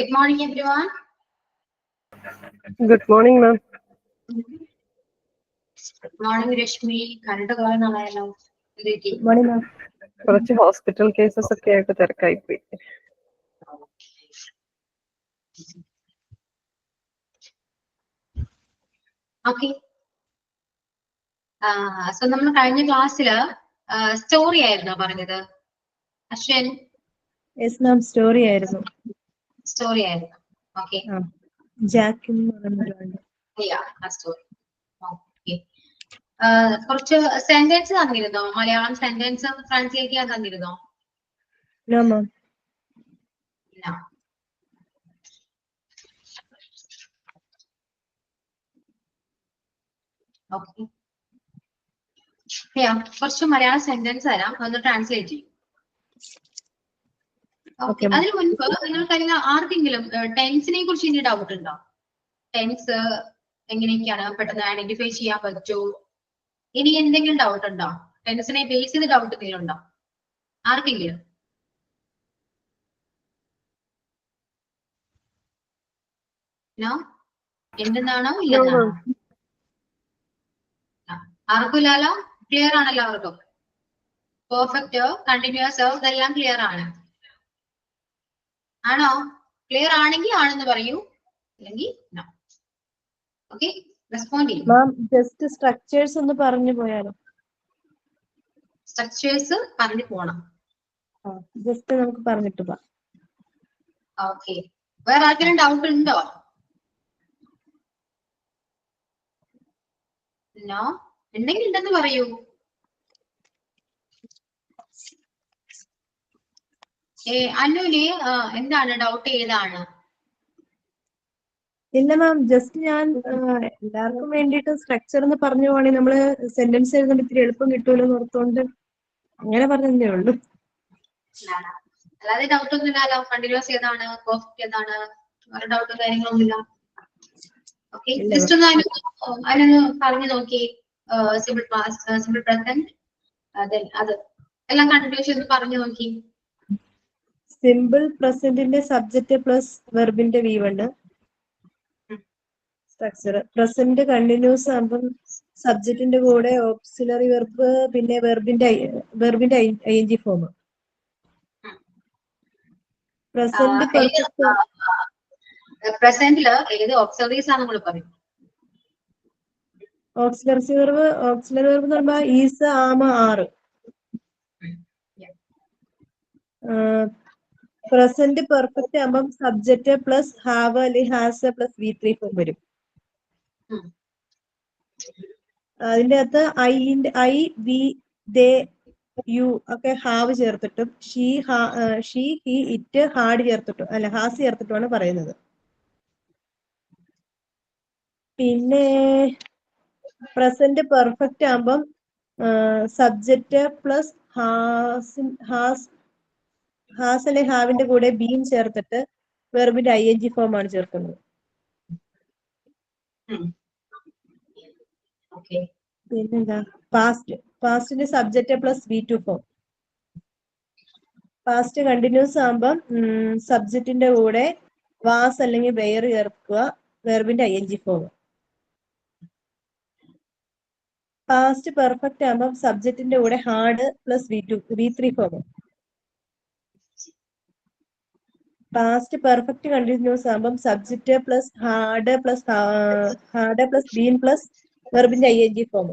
Good morning, everyone. Good morning, ma'am. Good morning, Rashmi. കണ്ടിട്ട് കുറെ നാളായല്ലോ. Good morning, ma'am. കുറച്ച് hospital cases ഒക്കെ ആയിട്ട് തിരക്കായി പോയി. Okay. So നമ്മൾ കഴിഞ്ഞ ക്ലാസ്സില് സ്റ്റോറി ആയിരുന്നോ പറഞ്ഞത്? അശ്വൻ? Yes, ma'am. Story ആയിരുന്നു. സ്റ്റോറി ആയിരുന്നു. Okay. ജാക്ക് എന്ന് പറയുന്നവരുണ്ട്. Yeah, ആ സ്റ്റോറി. Okay. കുറച്ച് സെന്റൻസ് തന്നിരുന്നോ? മലയാളം സെന്റൻസ് ട്രാൻസ്ലേറ്റ് ചെയ്യാൻ തന്നിരുന്നോ? No, ma'am. ഇല്ല. Okay. കുറച്ച് മലയാളം സെന്റൻസ് തരാം, ഒന്ന് ട്രാൻസ്ലേറ്റ് ചെയ്യും. Okay, ma'am. അതിന് മുൻപ് നിങ്ങൾക്ക് ആർക്കെങ്കിലും ടെൻസിനെ കുറിച്ച് ഇനി ഡൗട്ട് ഉണ്ടോ? ടെൻസ് എങ്ങനെയൊക്കെയാണ് പെട്ടെന്ന് ഐഡന്റിഫൈ ചെയ്യാൻ പറ്റുമോ? ഇനി എന്തെങ്കിലും ഡൗട്ട് ഉണ്ടോ? ടെൻസിനെ ബേസ് ചെയ്ത് ഡൗട്ട് എന്തെങ്കിലും ഉണ്ടോ ആർക്കെങ്കിലും? നോ? എന്തെന്നാണോ ഇല്ലെന്നാണോ? ആർക്കും ഇല്ലല്ലോ? ക്ലിയർ ആണല്ലോ അവർക്കും? പെർഫെക്റ്റ്, കണ്ടിന്യൂസ്, ഇതെല്ലാം ക്ലിയർ ആണ്. ആണോ? ക്ലിയർ ആണെങ്കിൽ ആണെന്ന് പറയൂ, അല്ലെങ്കിൽ നോ. ഓക്കെ, റെസ്പോണ്ട് ചെയ്യും. Ma'am, just structures ഒന്ന് പറഞ്ഞു പോയാലോ? സ്ട്രക്ചേഴ്സ് പറഞ്ഞു പോണം. ജസ്റ്റ് നമുക്ക് പറഞ്ഞിട്ട് പോവാം. ഓക്കെ, വേറെ ആർക്കെങ്കിലും ഡൗട്ട് ഉണ്ടോ? നോ? ഉണ്ടെങ്കിൽ ഉണ്ടെന്ന് പറയൂ. അനുവിന് എന്താണ് ഡൗട്ട്? ഏതാണ്? ഇല്ല മാം, ജസ്റ്റ് ഞാൻ എല്ലാവർക്കും വേണ്ടിയിട്ട് സ്ട്രക്ചർ എന്ന് പറഞ്ഞു പോവാണെങ്കിൽ നമ്മള് സെന്റൻസ് എഴുതുമ്പോൾ ഇത്തിരി എളുപ്പം കിട്ടുമല്ലോ എന്ന് ഓർത്തുകൊണ്ട് അങ്ങനെ പറഞ്ഞതേ ഉള്ളൂ. അല്ലാതെ ഡൗട്ട് ഒന്നും ഇല്ലല്ലോ? കണ്ടിന്യൂസ് ഏതാണ്, പെർഫെക്റ്റ് ഏതാണ്, വേറെ ഡൗട്ടും കാര്യങ്ങളൊന്നുമില്ല. ഓക്കെ, ജസ്റ്റ് ഒന്ന് അതിനൊന്ന് പറഞ്ഞു നോക്കി. സിമ്പിൾ പാസ്റ്റ്, സിമ്പിൾ പ്രസന്റ്, അത് എല്ലാം കണ്ടിന്യൂസ് ഒന്ന് പറഞ്ഞു നോക്കി. സിമ്പിൾ പ്രസന്റിന്റെ സബ്ജക്റ്റ് പ്ലസ് വെർബിന്റെ V1 സ്ട്രക്ചർ. പ്രസന്റ് കണ്ടിന്യൂസ് ആകുമ്പോൾ സബ്ജക്റ്റിന്റെ കൂടെ ഓക്സിലറി വെർബ്, പിന്നെ വെർബിന്റെ ING ഫോം. പ്രസന്റ് പ്രസന്റില് ഏത് ഓക്സിലറീസ് ആണ് നമ്മൾ പറയും? ഓക്സിലറി വെർബ് എന്ന് പറയുമ്പോൾ is, am, are. Present perfect ആകുമ്പോൾ സബ്ജക്റ്റ് പ്ലസ് ഹാവ് അല്ലെങ്കിൽ ഹാസ് പ്ലസ് V3 ഫോം വരും. അതിന്റെ അകത്ത് I, we, they, you ഒക്കെ ഹാവ് ചേർത്തിട്ടും ഷീ, ഹി, ഇറ്റ്, ഹാഡ് ചേർത്തിട്ടും അല്ല ഹാസ് ചേർത്തിട്ടുമാണ് പറയുന്നത്. പിന്നെ പ്രസന്റ് പെർഫെക്റ്റ് ആകുമ്പം സബ്ജക്റ്റ് പ്ലസ് ഹാസ് അല്ലെ ഹാവിന്റെ കൂടെ ബീൻ ചേർത്തിട്ട് വെർബിന്റെ ING ഫോം ആണ് ചേർക്കുന്നത്. പിന്നെന്താ പാസ്റ്റിന്റെ subject plus V2 form. Past continuous ആകുമ്പം സബ്ജക്റ്റിന്റെ കൂടെ വാസ് അല്ലെങ്കിൽ വെയർ ചേർക്കുക, വെർബിന്റെ ING ഫോം. പാസ്റ്റ് പെർഫെക്റ്റ് ആകുമ്പം സബ്ജക്റ്റിന്റെ കൂടെ had plus V3 form. Past perfect continuous ആകുമ്പം subject plus had plus been plus വെർബിന്റെ ING ഫോം.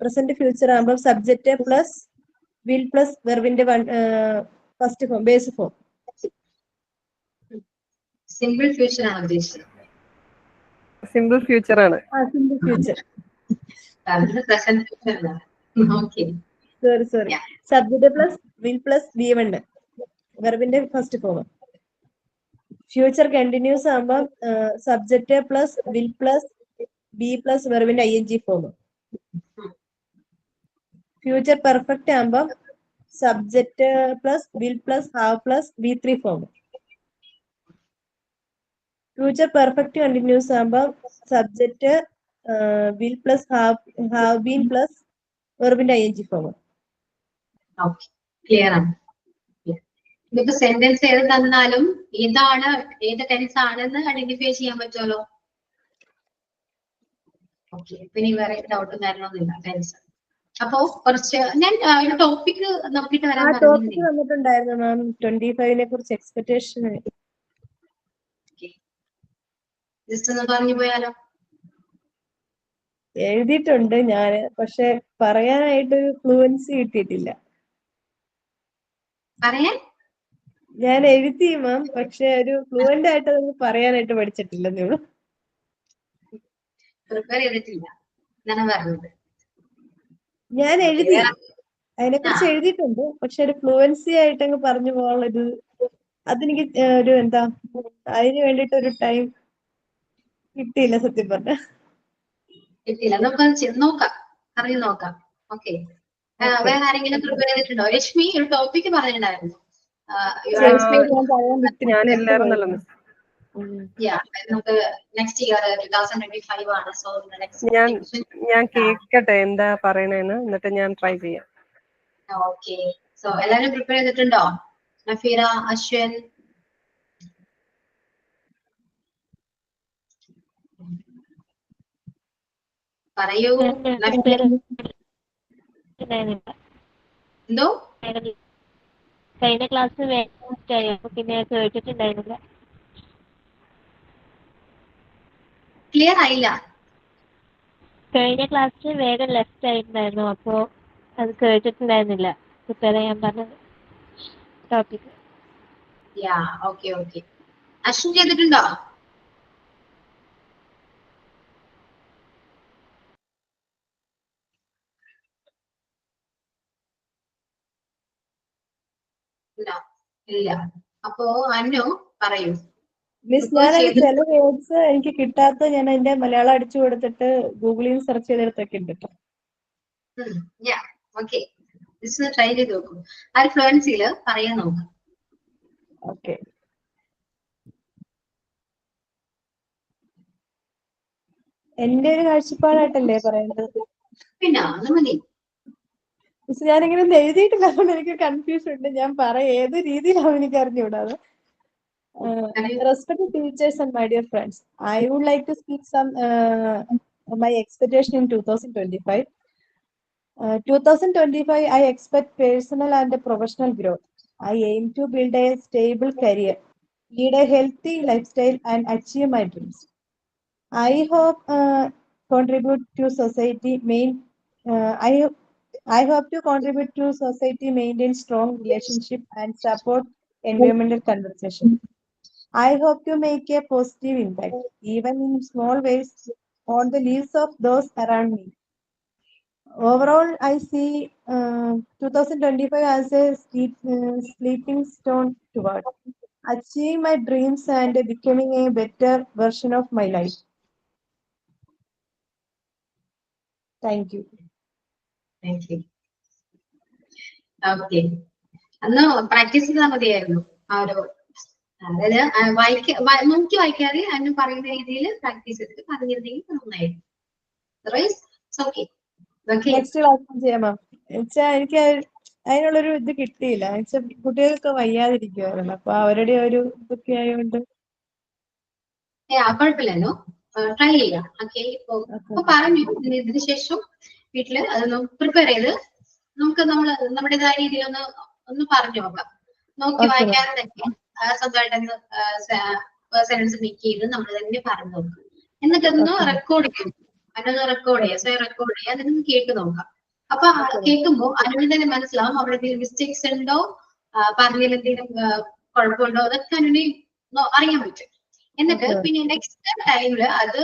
പ്രസന്റ് ഫ്യൂച്ചർ ആകുമ്പോൾ സബ്ജക്റ്റ് പ്ലസ് വിൽ പ്ലസ് വെർബിന്റെ first form, base form. Simple future ആണ് ഉദ്ദേശിച്ചത്. Simple future ആണ്. Simple future. Sorry. Subject plus will plus V1 വെർബിന്റെ first form. Future continuous ആകുമ്പോൾ subject plus will plus be plus വെർബിന്റെ ING form. Future perfect ആകുമ്പോൾ subject plus will plus have plus V3 form. Future perfect continuous ആകുമ്പോൾ subject will plus have been plus വെർബിന്റെ ING form. Clear ആണ്. ഇതിപ്പോ sentence ഏത് തന്നാലും ഏതാണ് ഏത് ടെൻസ് ആണെന്ന് ഐഡന്റിഫൈ ചെയ്യാൻ പറ്റുമല്ലോ. ഓക്കെ, പിന്നെ വേറെ ഡൗട്ടും കാര്യങ്ങളൊന്നുമില്ല ടെൻസ്. അപ്പോ കുറച്ച് ഞാൻ ടോപ്പിക് നോക്കിയിട്ട് ആ വരാൻ ടോപ്പിക് പറഞ്ഞിരുന്നില്ല. വന്നിട്ടുണ്ടായിരുന്നു മാം 25 കുറിച്ച് എക്സ്പെക്ടേഷൻ. ജസ്റ്റ് ഒന്ന് പറഞ്ഞു പോയാലോ? എഴുതിയിട്ടുണ്ട് ഞാന്, പക്ഷെ പറയാനായിട്ടൊരു ഫ്ലുവൻസി കിട്ടിയിട്ടില്ല. പറയാൻ ഞാൻ എഴുതി മാം, പക്ഷെ ഒരു ഫ്ലുവന്റ് ആയിട്ട് അതൊന്നും പറയാനായിട്ട് പഠിച്ചിട്ടില്ലെന്നേ ഉള്ളൂ. പ്രിപ്പയർ ചെയ്തിട്ടില്ല എന്നാണ് പറഞ്ഞത്. ഞാൻ എഴുതി, അതിനെ കുറിച്ച് എഴുതിയിട്ടുണ്ട്, പക്ഷെ ഒരു ഫ്ലുവൻസി ആയിട്ട് അങ്ങ് പറഞ്ഞു പോകാനുള്ളൊരു അതെനിക്ക് ഒരു എന്താ അതിന് വേണ്ടിട്ട് ഒരു ടൈം കിട്ടിയില്ല സത്യം പറഞ്ഞ. കിട്ടിയില്ല, നമുക്ക് നോക്കാം, അറിഞ്ഞു നോക്കാം. ഓക്കെ, വേറെ ആരെങ്കിലും പ്രിപ്പയർ ചെയ്തിട്ടുണ്ടോ? രശ്മി ഒരു ടോപ്പിക് പറഞ്ഞിട്ടുണ്ടായിരുന്നു. ഞാൻ എല്ലായിരുന്നല്ലോ മിസ്. നമുക്ക് നെക്സ്റ്റ് ഇയർ 2025 ആണ്. സോ ഞാൻ കേക്കട്ടെ എന്താ പറയണേന്ന്, എന്നിട്ട് ഞാൻ ട്രൈ ചെയ്യാം. ഓക്കെ, സോ എല്ലാരും പ്രിപ്പയർ ചെയ്തിട്ടുണ്ടോ? നഫീറ, അശ്വൻ, പറയൂ. എന്തോ കഴിഞ്ഞ ക്ലാസ് പിന്നെ കേട്ടിട്ടുണ്ടായിരുന്നില്ല. ക്ലിയർ ആയില്ല. കഴിഞ്ഞ ക്ലാസ്സിൽ വേഗം ലെഫ്റ്റ് ആയിട്ടുണ്ടായിരുന്നു, അപ്പോ അത് കേട്ടിട്ടുണ്ടായിരുന്നില്ല പ്രിപ്പയർ ചെയ്യാൻ പറഞ്ഞത് ടോപ്പിക്. ഓക്കെ ഓക്കെ, അശ്വിൻ ചെയ്തിട്ടുണ്ടോ? ഇല്ല. അപ്പോ അനു പറയൂ. മിസ്, ഞാൻ ചില വേർഡ്സ് എനിക്ക് കിട്ടാത്ത ഞാൻ അതിന്റെ മലയാളം അടിച്ചു കൊടുത്തിട്ട് ഗൂഗിളിൽ നിന്ന് സെർച്ച് ചെയ്തെടുത്തൊക്കെ ഉണ്ട് കേട്ടോ. ഓക്കെ, ട്രൈ ചെയ്ത് നോക്കൂ. ആ ഫ്ലുവൻസിയില് പറയാൻ നോക്കാം. ഓക്കെ, എന്റെ ഒരു കാഴ്ചപ്പാടായിട്ടല്ലേ പറയുന്നത്? പിന്നെ അത് മതി. മിസ്, ഞാനിങ്ങനെ ഒന്നും എഴുതിയിട്ടില്ല, അതുകൊണ്ട് എനിക്ക് കൺഫ്യൂഷൻ ഉണ്ട്. ഞാൻ പറയാം ഏത് രീതിയിലാവും എനിക്ക് അറിഞ്ഞുകൂടാതെ. Respected teachers and my dear friends, I would like to speak some my expectation in 2025. 2025, I expect personal and professional growth. I aim to build a stable career, lead a healthy lifestyle, and achieve my dreams. I hope contribute to society. I hope to contribute to society, maintain strong relationship, and support environmental conservation. I hope to make a positive impact, even in small ways, on the lives of those around me. Overall, I see 2025 as a sleeping stone toward achieving my dreams and becoming a better version of my life. Thank you. Okay, അന്ന് practice ചെയ്താൽ മതിയായിരുന്നു. ആ ഒരു അതായത് നോക്കി വായിക്കാതെ അതിന് പറയുന്ന രീതിയിൽ പ്രാക്ടീസ് ചെയ്തിട്ട് പറഞ്ഞിരുന്നെങ്കിൽ നന്നായിരുന്നു. നെക്സ്റ്റ് ക്ലാസ് ചെയ്യാമോ? വെച്ചാൽ എനിക്ക് അതിനുള്ളൊരു ഇത് കിട്ടിയില്ല. വെച്ചാൽ കുട്ടികൾക്ക് വയ്യാതിരിക്കുവായിരുന്നു, അപ്പൊ അവരുടെ ഒരു ഇതൊക്കെ ആയതുകൊണ്ട്. കുഴപ്പമില്ലല്ലോ, ട്രൈ ചെയ്യാം. ഓക്കെ, ഇപ്പൊ പറഞ്ഞു ഇതിന് ശേഷം വീട്ടില് അതൊന്ന് പ്രിപ്പയർ ചെയ്ത് നമുക്ക് നമ്മുടേതായ രീതിയിൽ ഒന്ന് പറഞ്ഞു നോക്കാം. നോക്കി വായിക്കാതെ തന്നെ സ്വന്തമായിട്ടൊന്ന് സെന്റൻസ് മേക്ക് ചെയ്ത് നമ്മൾ തന്നെ പറഞ്ഞു നോക്കാം. എന്നിട്ടൊന്ന് റെക്കോർഡ് ചെയ്യും. അതിനൊന്ന് റെക്കോർഡ് ചെയ്യാം, സ്വയം റെക്കോർഡ് ചെയ്യാം, അതിനൊന്ന് കേട്ട് നോക്കാം. അപ്പൊ കേൾക്കുമ്പോൾ അതിന് തന്നെ മനസ്സിലാവും അവിടെ എന്തെങ്കിലും മിസ്റ്റേക്സ് ഉണ്ടോ, പറഞ്ഞതിൽ എന്തെങ്കിലും കുഴപ്പമുണ്ടോ, അതൊക്കെ അതിനെ അറിയാൻ പറ്റും. എന്നിട്ട് പിന്നെ നെക്സ്റ്റ് ടൈമില് അത്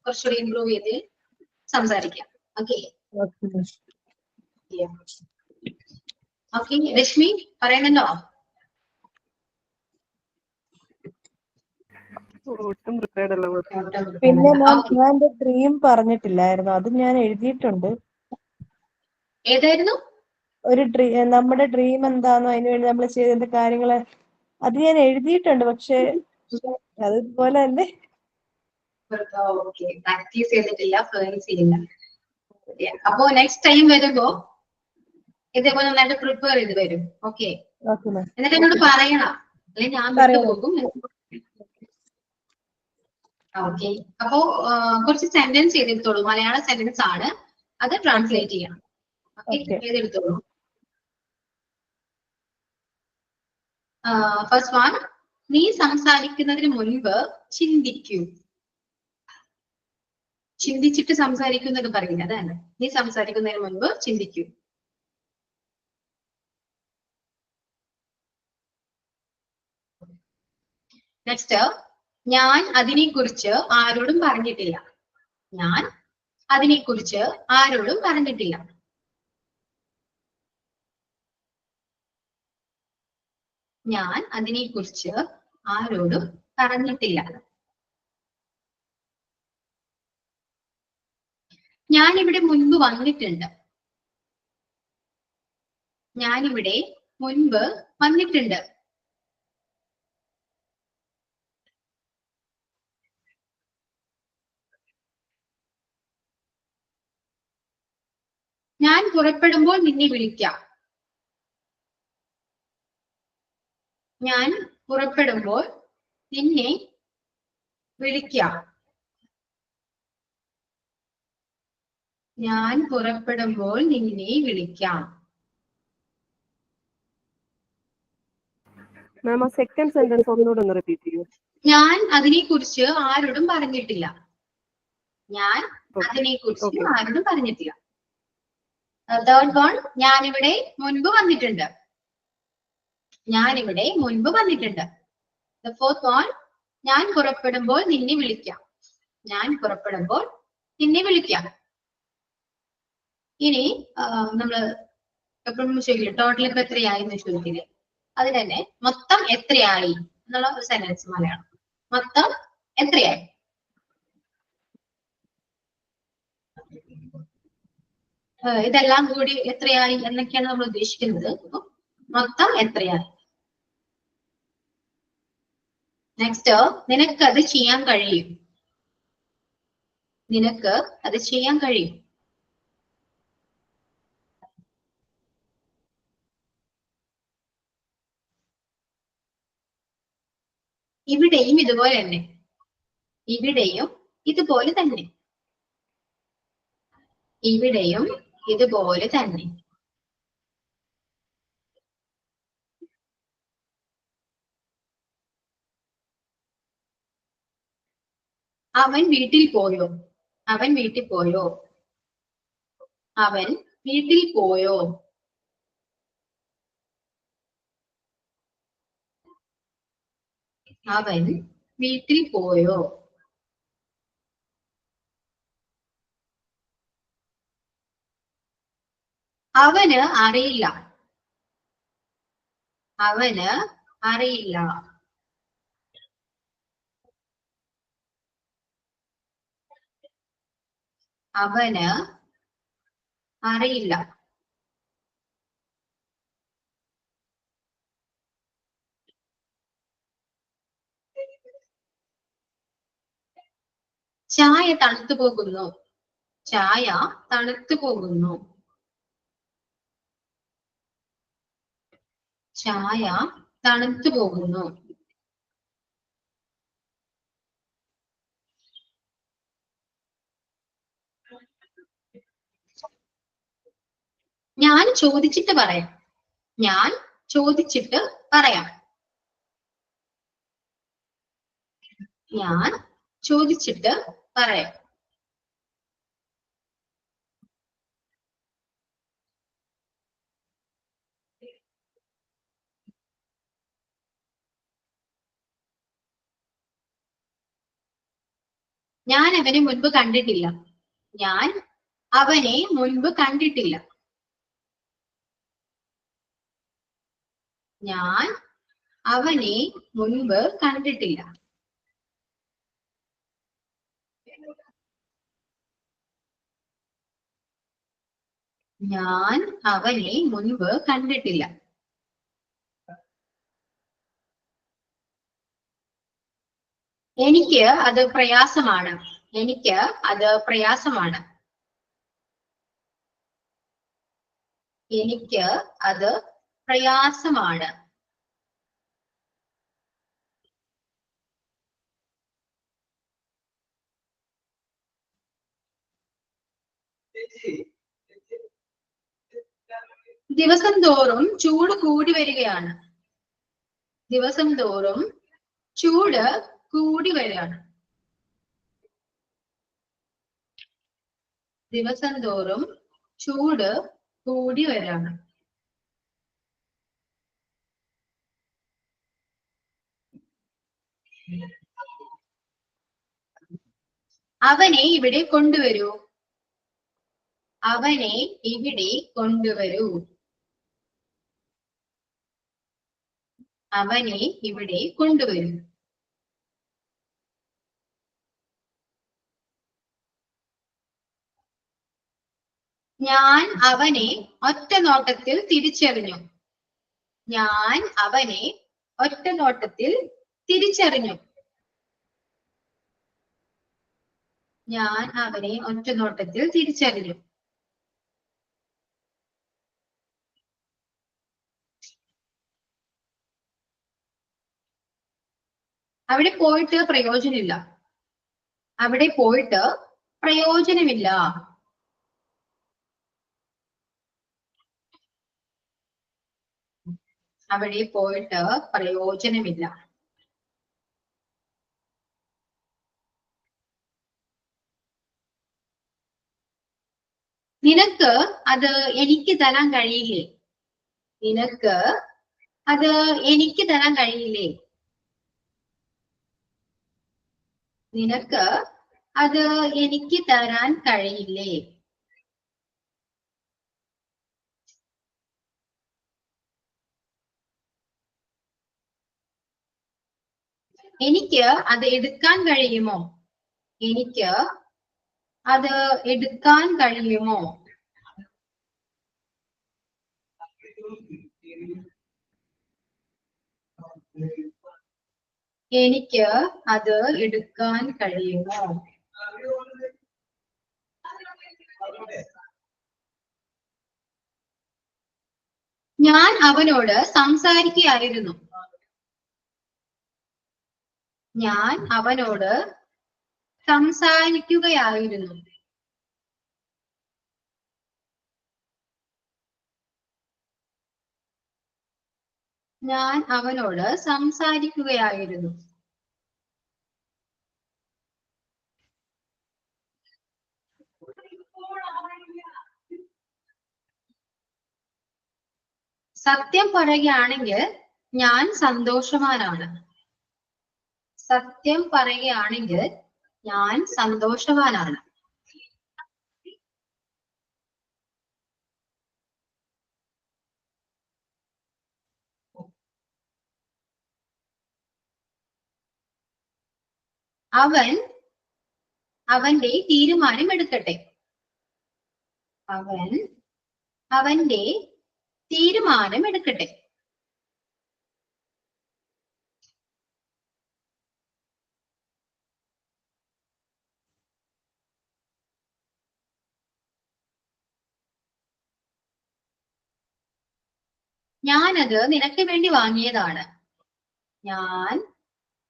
കുറച്ചുകൂടി ഇംപ്രൂവ് ചെയ്ത് സംസാരിക്കാം. ഓക്കെ ഓക്കെ, രശ്മി പറയുന്നുണ്ടോ? ഒട്ടും പ്രിപ്പയർഡ് അല്ല. പിന്നെ ഞാൻ എന്റെ ഡ്രീം പറഞ്ഞിട്ടില്ലായിരുന്നു, അത് ഞാൻ എഴുതിയിട്ടുണ്ട്. ഏതായിരുന്നു? ഒരു നമ്മുടെ ഡ്രീം എന്താണോ അതിനുവേണ്ടി നമ്മൾ ചെയ്ത കാര്യങ്ങള് അത് ഞാൻ എഴുതിയിട്ടുണ്ട്, പക്ഷെ അതുപോലെ തന്നെ പ്രാക്ടീസ് ചെയ്തിട്ടില്ല, ഫ്ലുവൻസി ഇല്ല. അപ്പോ നെക്സ്റ്റ് ടൈം വരുമ്പോ ഇതേപോലെ നന്നായിട്ട് പ്രിപ്പയർ ചെയ്ത് വരും. Okay, okay ma'am. എന്നിട്ട് എന്നോട് പറയണം, അല്ലെങ്കിൽ ഞാൻ പറയാം. വിട്ടുപോകും. ഓക്കെ, അപ്പോ കുറച്ച് സെന്റൻസ് ചെയ്തെടുത്തോളൂ. മലയാള സെന്റൻസ് ആണ്, അത് ട്രാൻസ്ലേറ്റ് ചെയ്യണം. Okay, Okay. ചെയ്തെടുത്തോളൂ. ഫസ്റ്റ് വൺ, നീ സംസാരിക്കുന്നതിന് മുൻപ് ചിന്തിക്കൂ. ചിന്തിച്ചിട്ട് സംസാരിക്കുന്നത് പറയില്ല, അതാണ്. നീ സംസാരിക്കുന്നതിന് മുൻപ് ചിന്തിക്കൂ. നെക്സ്റ്റ്, ഞാൻ അതിനെക്കുറിച്ച് ആരോടും പറഞ്ഞിട്ടില്ല. ഞാൻ അതിനെക്കുറിച്ച് ആരോടും പറഞ്ഞിട്ടില്ല. ഞാൻ അതിനെക്കുറിച്ച് ആരോടും പറഞ്ഞിട്ടില്ല. ഞാൻ ഇവിടെ മുൻപ് വന്നിട്ടുണ്ട്. ഞാനിവിടെ മുൻപ് വന്നിട്ടുണ്ട്. ഞാൻ പുറപ്പെടുമ്പോൾ നിന്നെ വിളിക്കാം. ഞാൻ പുറപ്പെടുമ്പോൾ നിന്നെ വിളിക്കാം. ഞാൻ പുറപ്പെടുമ്പോൾ നിന്നെ വിളിക്കാം. മാം ആ സെക്കൻഡ് സെന്റൻസ് ഒന്നുകൂടെ ഒന്ന് റിപ്പീറ്റ് ചെയ്യൂ. ഞാൻ അതിനെക്കുറിച്ച് ആരോടും പറഞ്ഞിട്ടില്ല. ഞാൻ അതിനെക്കുറിച്ച് Okay. ആരോടും പറഞ്ഞിട്ടില്ല. തേർഡ് വൺ, ഞാനിവിടെ മുൻപ് വന്നിട്ടുണ്ട്. ഞാനിവിടെ മുൻപ് വന്നിട്ടുണ്ട്. The fourth one, ഞാൻ പുറപ്പെടുമ്പോൾ നിന്നെ വിളിക്കാം. ഞാൻ പുറപ്പെടുമ്പോൾ നിന്നെ വിളിക്കാം. ഇനി നമ്മള് എപ്പോഴും ചോദിക്കില്ല ടോട്ടൽ ഇപ്പൊ എത്രയായി എന്ന് ചോദിക്കില്ലേ, അത് തന്നെ മൊത്തം എത്രയായി എന്നുള്ള ഒരു സെന്റൻസ് മലയാളം. മൊത്തം എത്രയായി? ഇതെല്ലാം കൂടി എത്രയായി എന്നൊക്കെയാണ് നമ്മൾ ഉദ്ദേശിക്കുന്നത്. മൊത്തം എത്രയായി? നെക്സ്റ്റ്, നിനക്ക് അത് ചെയ്യാൻ കഴിയും. നിനക്ക് അത് ചെയ്യാൻ കഴിയും. ഇവിടെയും ഇതുപോലെ തന്നെ. ഇവിടെയും ഇതുപോലെ തന്നെ. ഇവിടെയും ഇതുപോലെ തന്നെ. അവൻ വീട്ടിൽ പോയോ? അവൻ വീട്ടിൽ പോയോ? അവൻ വീട്ടിൽ പോയോ? അവൻ വീട്ടിൽ പോയോ? അവന് അറിയില്ല. അവന് അറിയില്ല. അവന് അറിയില്ല. ചായ തണുത്തു പോകുന്നു. ചായ തണുത്തു പോകുന്നു. ചായ തണുത്തു പോകുന്നു. ഞാൻ ചോദിച്ചിട്ട് പറയാം. ഞാൻ ചോദിച്ചിട്ട് പറയാം. ഞാൻ ചോദിച്ചിട്ട് പറയാം. ഞാൻ അവനെ മുൻപ് കണ്ടിട്ടില്ല. ഞാൻ അവനെ മുൻപ് കണ്ടിട്ടില്ല. ഞാൻ അവനെ മുൻപ് കണ്ടിട്ടില്ല. ഞാൻ അവനെ മുൻപ് കണ്ടിട്ടില്ല. എനിക്ക് അത് പ്രയാസമാണ്. എനിക്ക് അത് പ്രയാസമാണ്. എനിക്ക് അത് പ്രയാസമാണ്. ദിവസം തോറും ചൂട് കൂടി വരികയാണ്. ദിവസം തോറും ചൂട് കൂടി വരികയാണ്. ദിവസം തോറും ചൂട് കൂടി വരികയാണ്. അവനെ ഇവിടെ കൊണ്ടുവരൂ. അവനെ ഇവിടെ കൊണ്ടുവരൂ. അവനെ ഇവിടെ കൊണ്ടുവരൂ. ഞാൻ അവനെ ഒറ്റ നോട്ടത്തിൽ തിരിച്ചറിഞ്ഞു. ഞാൻ അവനെ ഒറ്റ നോട്ടത്തിൽ തിരിച്ചറിഞ്ഞു. ഞാൻ അവനെ ഒറ്റ നോട്ടത്തിൽ തിരിച്ചറിഞ്ഞു. അവിടെ പോയിട്ട് പ്രയോജനമില്ല. അവിടെ പോയിട്ട് പ്രയോജനമില്ല. അവിടെ പോയിട്ട് പ്രയോജനമില്ല. നിനക്ക് അത് എനിക്ക് തരാൻ കഴിയില്ലേ? നിനക്ക് അത് എനിക്ക് തരാൻ കഴിയില്ലേ? നിനക്ക് അത് എനിക്ക് തരാൻ കഴിയില്ലേ? എനിക്ക് അത് എടുക്കാൻ കഴിയുമോ? എനിക്ക് അത് എടുക്കാൻ കഴിയുമോ? എനിക്ക് അത് എടുക്കാൻ കഴിയുമോ? ഞാൻ അവനോട് സംസാരിക്കുകയായിരുന്നു. ഞാൻ അവനോട് സംസാരിക്കുകയായിരുന്നു. ഞാൻ അവനോട് സംസാരിക്കുകയായിരുന്നു. സത്യം പറയുകയാണെങ്കിൽ ഞാൻ സന്തോഷവാനാണ്. സത്യം പറയുകയാണെങ്കിൽ ഞാൻ സന്തോഷവാനാണ്. അവൻ അവന്റെ തീരുമാനം എടുക്കട്ടെ. അവൻ അവന്റെ തീരുമാനം എടുക്കട്ടെ. ഞാനത് നിനക്ക് വേണ്ടി വാങ്ങിയതാണ്. ഞാൻ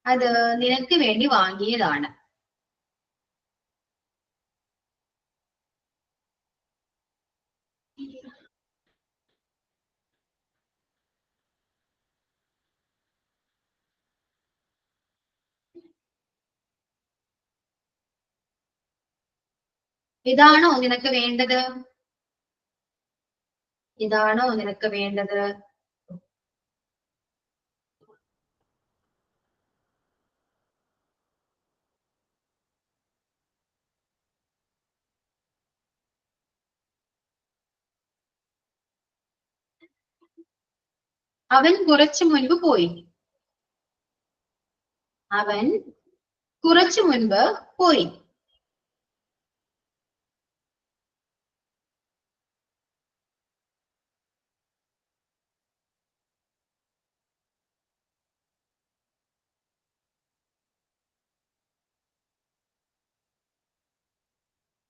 അത് നിനക്ക് വേണ്ടി വാങ്ങിയതാണ്. ഇതാണോ നിനക്ക് വേണ്ടത്? ഇതാണോ നിനക്ക് വേണ്ടത്? അവൻ കുറച്ചു മുൻപ് പോയി. അവൻ കുറച്ചു മുൻപ് പോയി.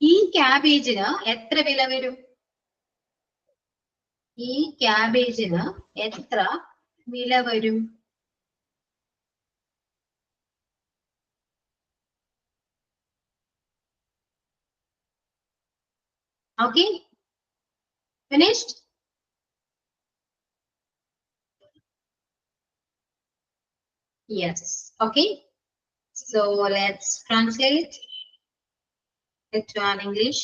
ഈ ക്യാബേജിന് എത്ര വില വരും? ഈ ക്യാബേജിന് എത്ര വില വരും? Okay, finished? Yes. Okay, so let's translate it to an English.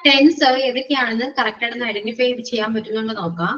Tense ഏതൊക്കെയാണെന്ന് കറക്റ്റ് ആണെന്ന് ഐഡന്റിഫൈ ചെയ്യാൻ പറ്റുന്നുണ്ടോ നോക്കാം.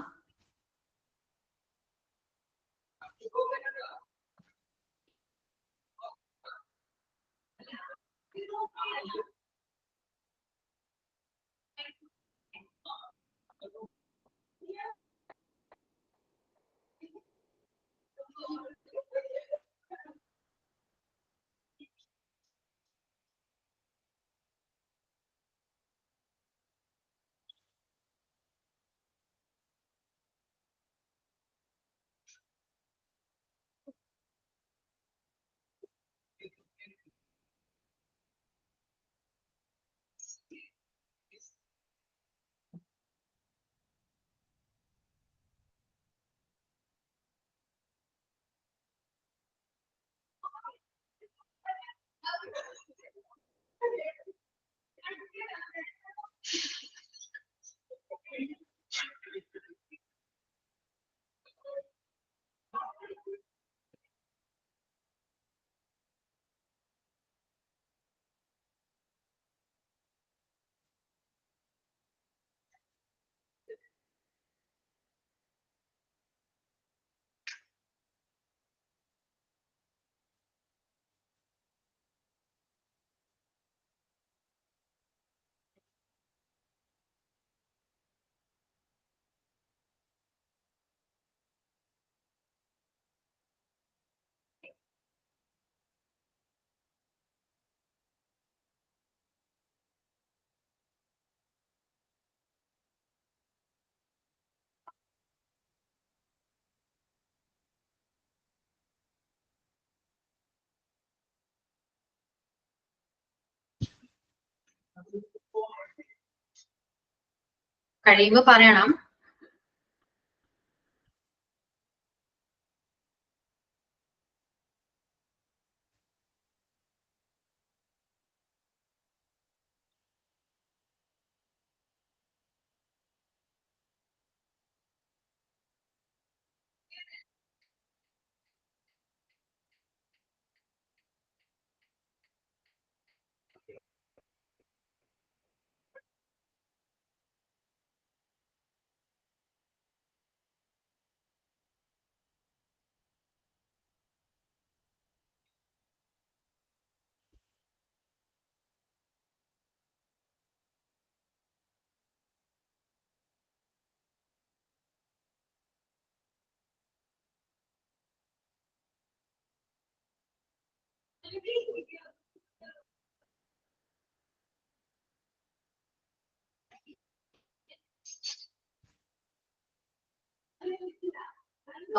കഴിയുമ്പോ പറയണം.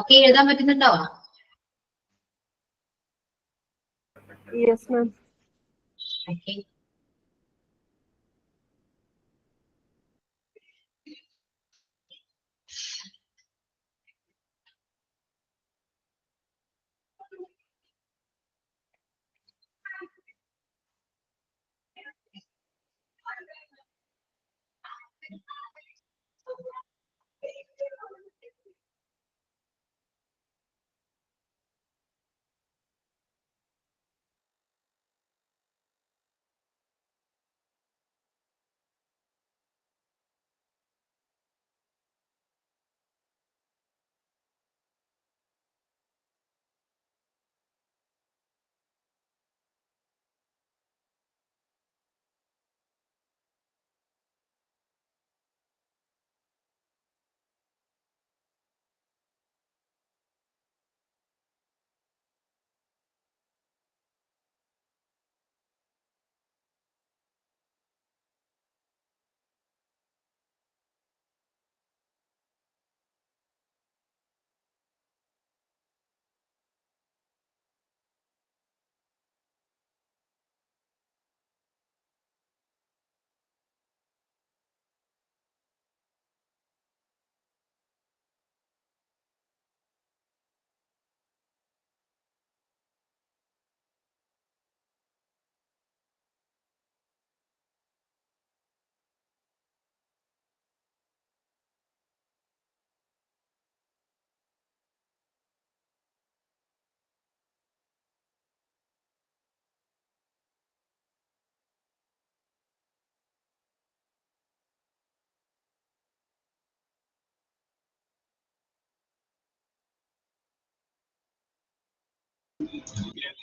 ഓക്കെ, എഴുതാൻ പറ്റുന്നുണ്ടോ? Yes ma'am. ഓക്കെ.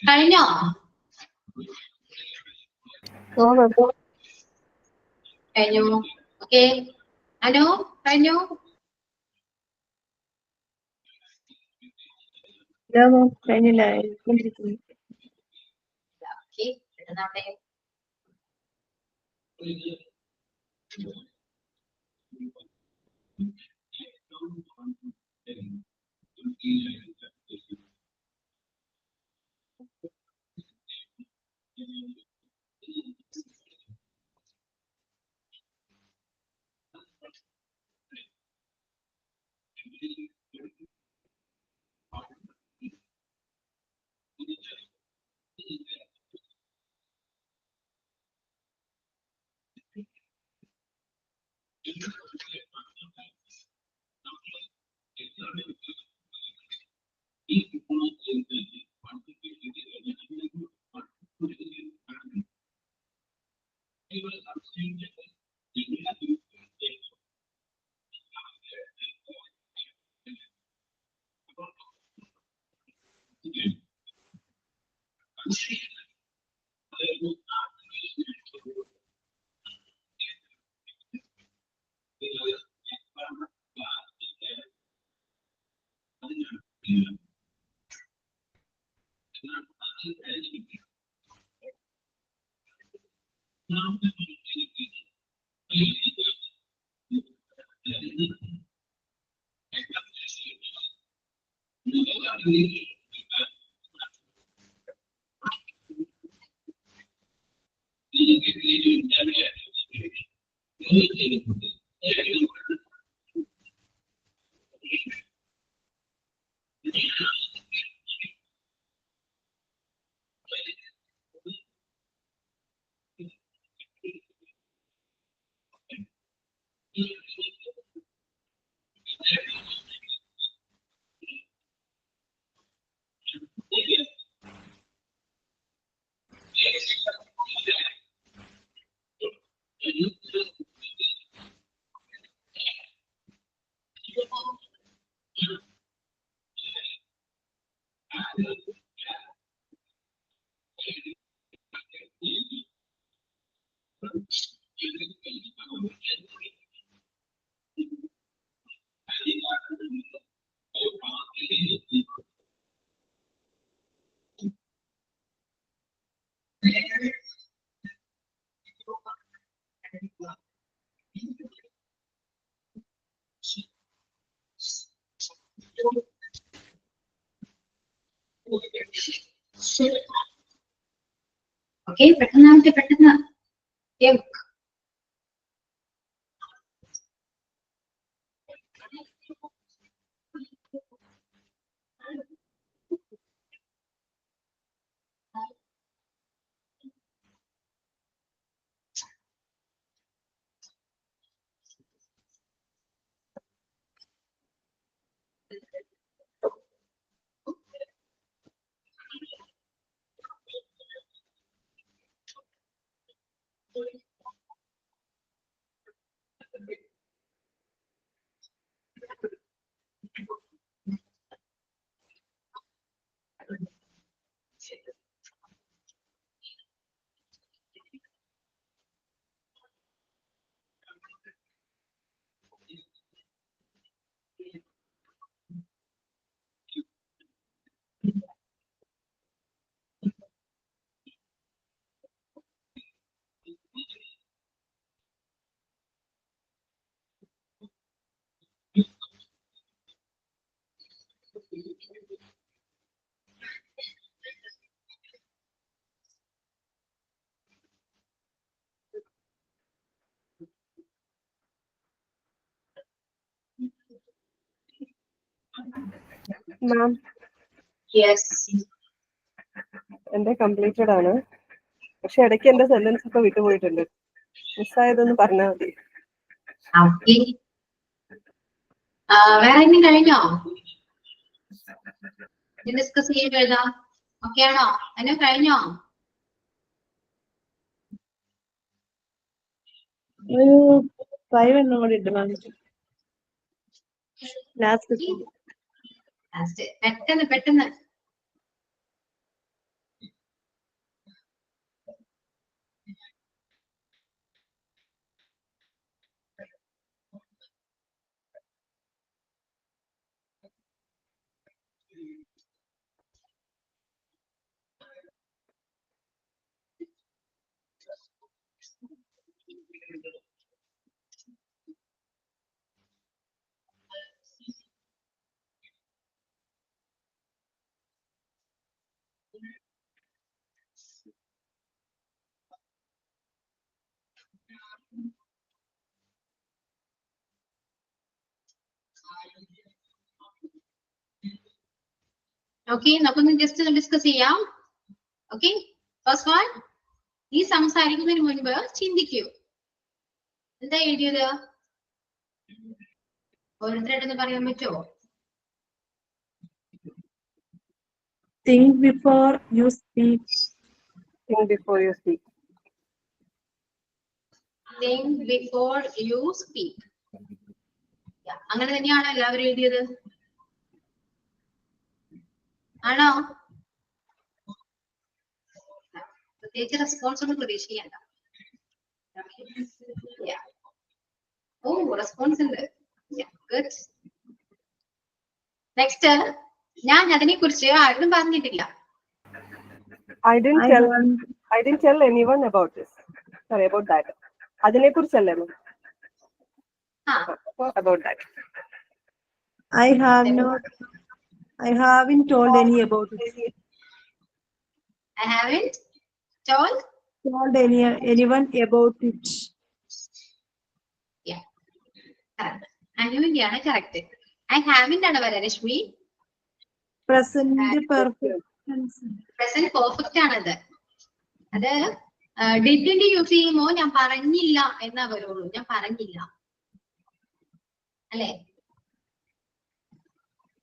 കഴിഞ്ഞോ? കഴിഞ്ഞു. ഓക്കെ, അനു കഴിഞ്ഞു? കഴിഞ്ഞില്ല. ഓക്കെ, എഴുതാട്ടെ. ഓക്കെ, പെട്ടെന്ന് യെങ്ക്. മാം, യെസ്. എന്റെ കംപ്ലീറ്റഡ് ആണ്. പക്ഷെ ഇടയ്ക്ക് എന്റെ സെന്റൻസ് ഒക്കെ വിട്ടുപോയിട്ടുണ്ട്. മിസ്സായതൊന്ന് പറഞ്ഞാൽ മതി. ഓക്കെ, വേറെ എന്തെങ്കിലും കഴിഞ്ഞോ? ഡിസ്കസ് ചെയ്യാൻ കഴിഞ്ഞോ? ഓക്കെ ആണോ? അതിനെ കഴിഞ്ഞോ? ഒരു 5 എണ്ണം കൂടി ഇട്ട് വാങ്ങിച്ചു. ലാസ്റ്റ് പെട്ടെന്ന് ഓക്കെ, നമുക്കൊന്ന് ജസ്റ്റ് ഡിസ്കസ് ചെയ്യാം. ഓക്കെ, ഫസ്റ്റ് വൺ, ഈ സംസാരിക്കുന്നതിന് മുൻപ് ചിന്തിക്കൂ. എന്താ എഴുതിയത്? ഓരോരുത്തരായിട്ടൊന്ന് പറയാൻ പറ്റുമോ? think before you speak. Think before you speak. Think before you speak. അങ്ങനെ തന്നെയാണോ എല്ലാവരും എഴുതിയത്? ആണോ? പ്രത്യേകിച്ച് റെസ്പോൺസ് ഒന്നും പ്രതീക്ഷിക്കണ്ട. ഓ, റെസ്പോൺസ് ഉണ്ട്. ഗുഡ്. നെക്സ്റ്റ്, ഞാൻ അതിനെ കുറിച്ച് ആരും പറഞ്ഞിട്ടില്ല. I didn't tell anyone about this. Sorry, about that. അതിനെ കുറിച്ചല്ലേ മാം? About that. I haven't told any about it. I haven't told anyone about it. Yeah. അനുവിന്റെയാണ് കറക്റ്റ്. I haven't ആണ് വരാ Rashmi. Present perfect. Present perfect ആണത്. അത് ഡിഡിന്റെ use ചെയ്യുമ്പോ ഞാൻ പറഞ്ഞില്ല എന്നാ വരുള്ളൂ. ഞാൻ പറഞ്ഞില്ല അല്ലെ?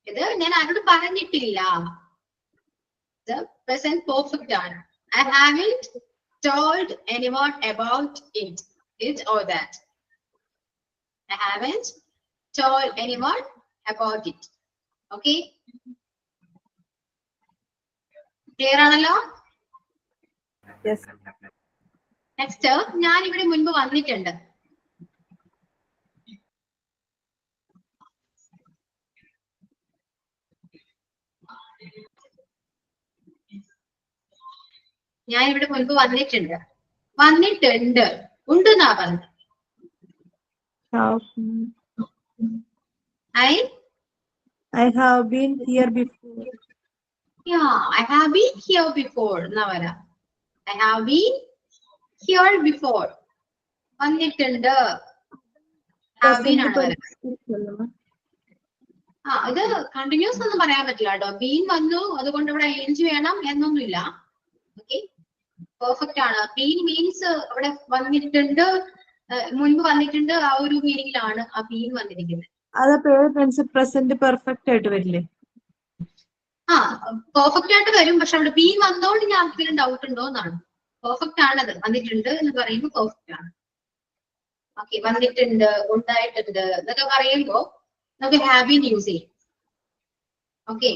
ഇത് ഞാൻ ആരോട് പറഞ്ഞിട്ടില്ല. Present perfect ആണ്. I haven't told anyone about it or that. I haven't told anyone about it. Okay? Clear ആണല്ലോ? Yes. നെക്സ്റ്റ്, ഞാൻ ഇവിടെ മുൻപ് വന്നിട്ടുണ്ട്. ഞാൻ ഇവിടെ മുൻപ് വന്നിട്ടുണ്ട്. വന്നിട്ടുണ്ട്. ഉണ്ട് എന്നാ പറഞ്ഞത്. I have been here before. Yeah, I have been here before. എന്നാ പറയാ. I have been here before. വന്നിട്ടുണ്ട്. Have been ആണ് വരാ. ഇത് കണ്ടിന്യൂസ് ഒന്നും പറയാൻ പറ്റില്ല കേട്ടോ. ബീൻ വന്നു അതുകൊണ്ട് ഇവിടെ ing വേണം എന്നൊന്നുമില്ല. ഓക്കെ, പെർഫെക്റ്റ് ആണ്. ബീൻ മീൻസ് അവിടെ വന്നിട്ടുണ്ട്, മുൻപ് വന്നിട്ടുണ്ട്, ആ ഒരു മീനിങ്ങിലാണ് ആ ബീൻ വന്നിരിക്കുന്നത്. അത് പ്രസന്റ് പെർഫെക്റ്റ് ആയിട്ട് വരില്ലേ? പെർഫെക്റ്റ് ആയിട്ട് വരും. പക്ഷെ അവിടെ ബീൻ വന്നോണ്ട് ഞാൻ ആർക്കെങ്കിലും ഡൗട്ട് ഉണ്ടോ എന്നാണ്. പെർഫെക്റ്റ് ആണത്. വന്നിട്ടുണ്ട് എന്ന് പറയുമ്പോൾ പെർഫെക്റ്റ് ആണ്. ഓക്കെ, വന്നിട്ടുണ്ട്, ഉണ്ടായിട്ടുണ്ട് എന്നൊക്കെ പറയുമ്പോ നമുക്ക് ഹാവ് ബീൻ യൂസ് ചെയ്യും. ഓക്കെ,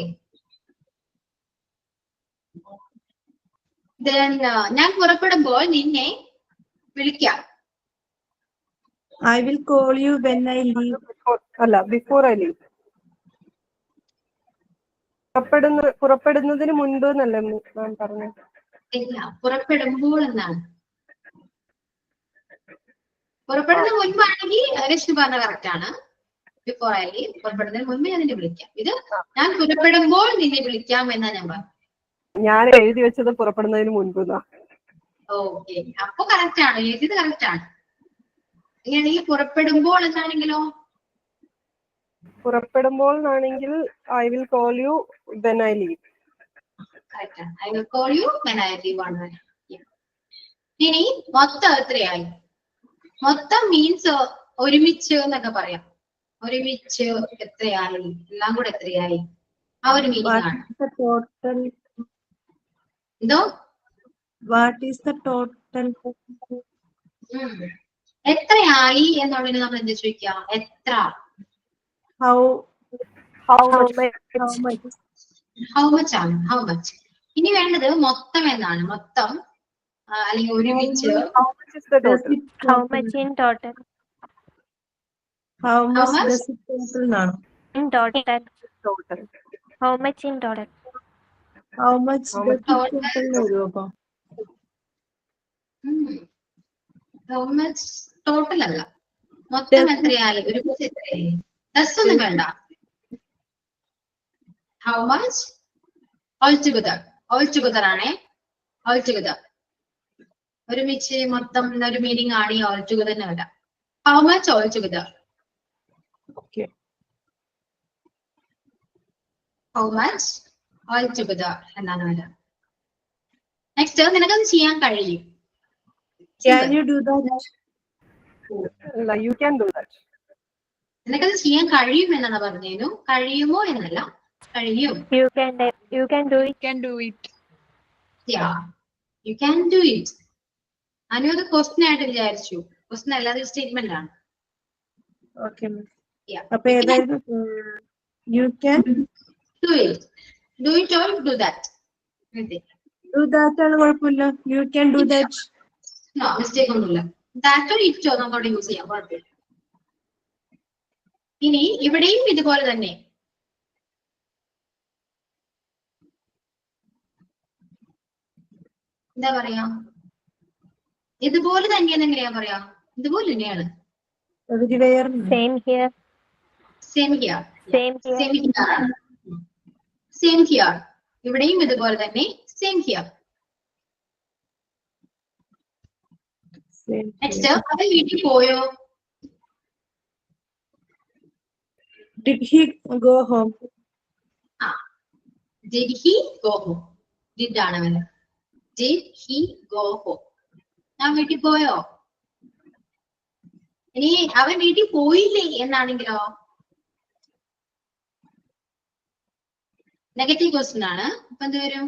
ഞാൻ പുറപ്പെടുമ്പോൾ നിന്നെ വിളിക്കാം. I will call you when I leave. അല്ല, before I leave. പുറപ്പെടുന്നതിന് മുൻപ് എന്നല്ലേ ഞാൻ പറഞ്ഞത്? ഇല്ല, പുറപ്പെടുമ്പോൾ എന്നാണ്. പുറപ്പെടുന്ന മുൻപാണെങ്കിൽ രശ്മി പറഞ്ഞ കറക്റ്റ് ആണ്. ബിഫോർ ഐ ലീവ്, പുറപ്പെടുന്നതിന് മുൻപ് ഞാൻ നിന്നെ വിളിക്കാം. ഇത് ഞാൻ പുറപ്പെടുമ്പോൾ നിന്നെ വിളിക്കാം എന്നാ ഞാൻ പറഞ്ഞു. ഞാൻ എഴുതി വെച്ചത് പുറപ്പെടുന്നതിന് മുൻപ്. ഓക്കെ, അപ്പൊ കറക്റ്റ് ആണ്, എഴുതിയത് കറക്റ്റ് ആണ്. ഇങ്ങനെയാണെങ്കിൽ പുറപ്പെടുമ്പോൾ എന്നാണെങ്കിലോ? പുറപ്പെടുമ്പോൾ ആണെങ്കിൽ I will call you when I leave. Correct ആണ്. I will call you when I leave ആണ്. ഇനി മൊത്തം എത്രയായി? മൊത്തം മീൻസ് ഒരുമിച്ച് എന്നൊക്കെ പറയാം. ഒരുമിച്ച് എത്രയായി, എല്ലാം കൂടെ എത്രയായി, ആ ഒരു മീനിങ് ആണ്. എന്തോ? What is the total? എത്രയായി എന്നുള്ളതിന് നമ്മൾ എന്താ ചോദിക്കുക? എത്ര. ഹൗ മച്ച് ആണ്. How much. ഇനി വേണ്ടത് മൊത്തം എന്നാണ്. മൊത്തം അല്ലെങ്കിൽ ഒരുമിച്ച്. How much in total? How much does it total എന്നാണ്. In total. How much in total? How much does it total വരും അപ്പൊ? How much total അല്ല, മൊത്തം എത്രയായി, ഒരുമിച്ച് എത്രയായി. ഡസ് ഒന്നും വേണ്ട. How much altogether. Altogether ആണേ. Altogether ഒരുമിച്ച് മൊത്തം ഒരു മീനിങ് ആണ് ഈ altogether ന് വരാം. How much altogether. Okay. How much altogether എന്നാണ് വരാം. നെക്സ്റ്റ്, നിനക്കത് ചെയ്യാൻ കഴിയും. Can you do that? You can do that. നിനക്കത് ചെയ്യാൻ കഴിയും എന്നാണ് പറഞ്ഞേനു. കഴിയുമോ എന്നല്ല, കഴിയും. You can do it. Can do it. Yeah, you can do it. Anu question ആയിട്ട് വിചാരിച്ചു. ക്വസ്റ്റ്യൻ അല്ലാതെ സ്റ്റേറ്റ്മെന്റ് ആണ്. Okay. Yeah. അപ്പൊ ഏതായിരുന്നു? You can do it. Do it or do that. do that ആണ് കുഴപ്പമില്ല. You can do that. No, mistake ഒന്നുമില്ല. ദാറ്റോ ഇറ്റോ നമുക്ക് യൂസ് ചെയ്യാം, കുഴപ്പമില്ല. ഇനി ഇവിടെയും ഇതുപോലെ തന്നെ. എന്താ പറയാ? ഇതുപോലെ തന്നെയെന്ന് എങ്ങനെയാ പറയാ? ഇതുപോലെ തന്നെയാണ്. Same here. Same here. Same here. Same here. Same here. ഇവിടെയും ഇതുപോലെ തന്നെ. Same here. നെക്സ്റ്റ്, അവൻ വീട്ടിൽ പോയോ? Did he go home? Did he go home? Did ആണ് അവന്. Did he go home? ഞാൻ വീട്ടിൽ പോയോ? ഇനി അവൻ വീട്ടിൽ പോയില്ലേ എന്നാണെങ്കിലോ? നെഗറ്റീവ് ക്വസ്റ്റ്യൻ ആണ്. അപ്പൊ എന്ത് വരും?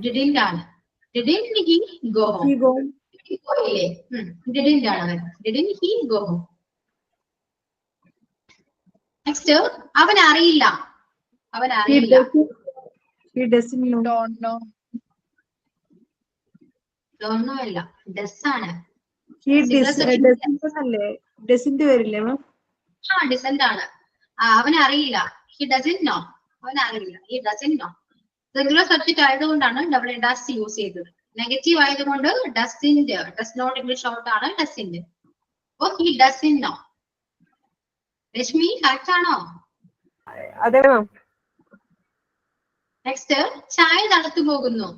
Didn't ആണ്. Didn't he go home? പോയില്ലേ? Didn't ആണ് അവൻ. Didn't he go home? Next, അവൻ അറിയില്ല. അവൻ അറിയില്ല. He doesn't know. Don't know. Don't know അല്ല, does ആണ്. He doesn't അല്ലേ? Doesn't വരില്ലേ മാം? ഡിസന്റ് ആണ്. അവൻ അറിയില്ല. He doesn't know. അവനറിയില്ല. ഈ ഡസൻ നോ. റെഗുലർ സബ്ജക്ട് ആയതുകൊണ്ടാണ് ഡബിൾ ഡസ് യൂസ് ചെയ്തത്. നെഗറ്റീവ് ആയതുകൊണ്ട് ഡസിന്റെ, ഡസ് നോട്ട് ഇംഗ്ലീഷ് ഔട്ട് ആണ് ഡസിന്റെ. അപ്പൊ he doesn't know. Rashmi correct ആണോ? അതെ മാം. നെക്സ്റ്റ്, ചായ തണുത്തു പോകുന്നു.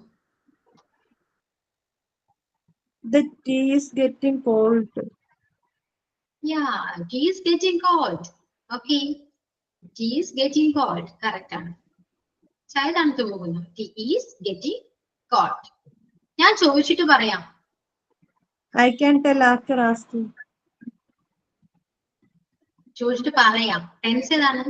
The tea is getting cold. Yeah, tea is getting cold. Okay, tea is getting cold. Correct ആണ്. ചായ തണുത്തു പോകുന്നു. Tea is getting cold. ഞാൻ ചോദിച്ചിട്ട് പറയാം. I can tell after asking. ചോദിച്ചിട്ട് പറയാം. ടെൻസ് ഏതാണ്?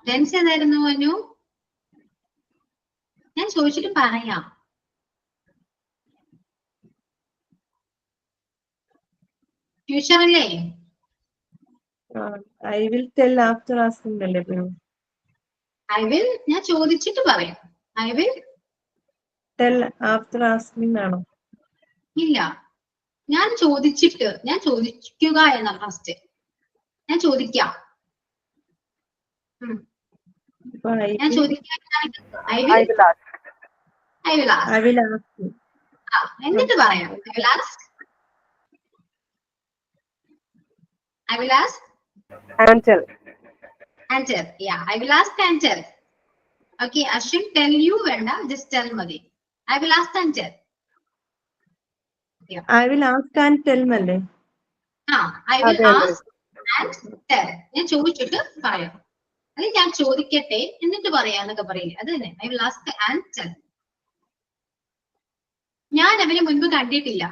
ടെൻസ് ഏതായിരുന്നു അനു? ഞാൻ ചോദിച്ചിട്ട് പറയാം. ഫ്യൂച്ചർ അല്ലേ? I will tell after asking അല്ലേ? ഐ വിൽ, ഞാൻ ചോദിച്ചിട്ട് പറയാം. I will Tell after asking ആണോ? ഇല്ല, ഞാൻ ചോദിച്ചിട്ട്, ഞാൻ ചോദിക്കുക എന്ന ഫസ്റ്റ്. ഞാൻ ചോദിക്കാം. അപ്പൊ ഞാൻ ചോദിക്കാൻ I I will, will ask. I will ask. I will ask you. എന്നിട്ട് പറയാം. I will ask. I will ask And tell. and tell. Yeah, I will ask and tell. Okay, Ashwin, tell you വേണ്ട, just tell മതി. I will ask and tell. I will ask and tell അല്ലേ? I will അതെ, അതെ. ask and tell. ഞാൻ ചോദിച്ചിട്ട് പറയാം. അല്ലെങ്കിൽ ഞാൻ ചോദിക്കട്ടെ എന്നിട്ട് പറയാം എന്നൊക്കെ പറയില്ലേ, അത് തന്നെ. I will ask and tell. ഞാൻ അവനെ മുൻപ് കണ്ടിട്ടില്ല.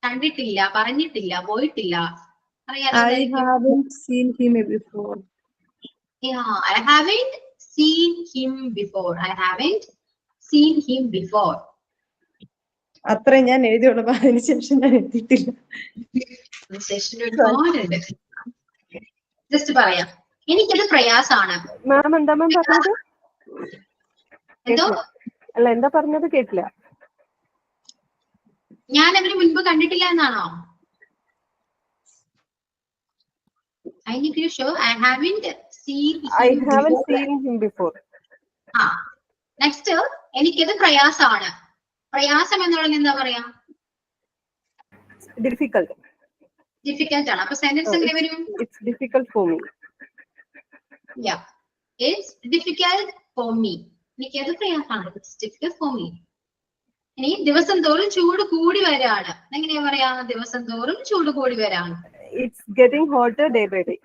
കണ്ടിട്ടില്ല, പറഞ്ഞിട്ടില്ല, പോയിട്ടില്ല. I haven't seen him before. Yeah, I haven't seen him before. I haven't seen him before. അത്രയും ഞാൻ എഴുതിയുള്ളൂ, അതിനുശേഷം ഞാൻ എഴുതിയിട്ടില്ല. സെഷൻ ഒരുപാടുണ്ട്. ജസ്റ്റ് പറയാം. എനിക്കത് പ്രയാസാണ്. മാം എന്താ മാം പറഞ്ഞത്? എന്തോ? അല്ല, എന്താ പറഞ്ഞത് കേട്ടില്ല. ഞാൻ അവന് മുൻപ് കണ്ടിട്ടില്ല എന്നാണോ? I need to show I haven't seen I him haven't before. seen him before. Next, എനിക്കത് പ്രയാസമാണ്. പ്രയാസം എന്നുള്ളത് എന്താ പറയാ? Difficult. ഡിഫിക്കൽട്ട് ആണ്. അപ്പൊ സെന്റൻസ് എങ്ങനെ വരും? It's difficult for me. Yeah, it's difficult for me. എനിക്കത് പ്രയാസമാണ്. It's difficult for me. ഇനി ദിവസം തോറും ചൂട് കൂടി വരാണ്. എങ്ങനെയാ പറയാ? ദിവസം തോറും ചൂട് കൂടി വരാണ്. It's getting hotter day by day.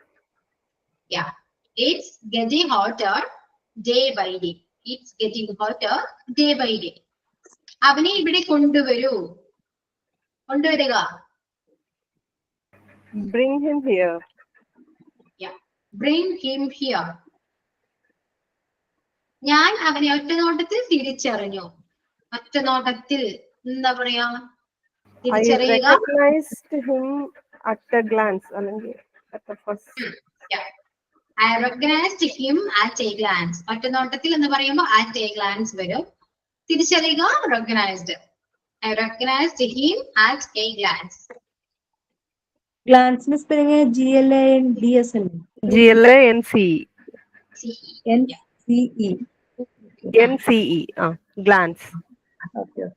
Yeah, it's getting hotter day by day. It's getting hotter day by day. അവനെ ഇവിടെ കൊണ്ടുവരൂ. കൊണ്ടുവരിക. Bring him here. Yeah, bring him here. ഞാൻ അവനെ ഒറ്റ നോട്ടത്തിൽ തിരിച്ചറിഞ്ഞു. ഒറ്റ നോട്ടത്തിൽ എന്താ പറയാ? I തിരിച്ചറിയുക. recognized him at a glance. അല്ലെങ്കിൽ at the first. Yeah, I recognized him at a glance. ഒറ്റ നോട്ടത്തിൽ എന്ന് പറയുമ്പോൾ at a glance വരും. തിരിച്ചറിയുക, recognized. I recognized him at a glance. ഗ്ലാൻസിന്റെ സ്പെല്ലിംഗ് GLANDS അല്ലേ? GLANCE. NCE. NCE. Glance. Okay.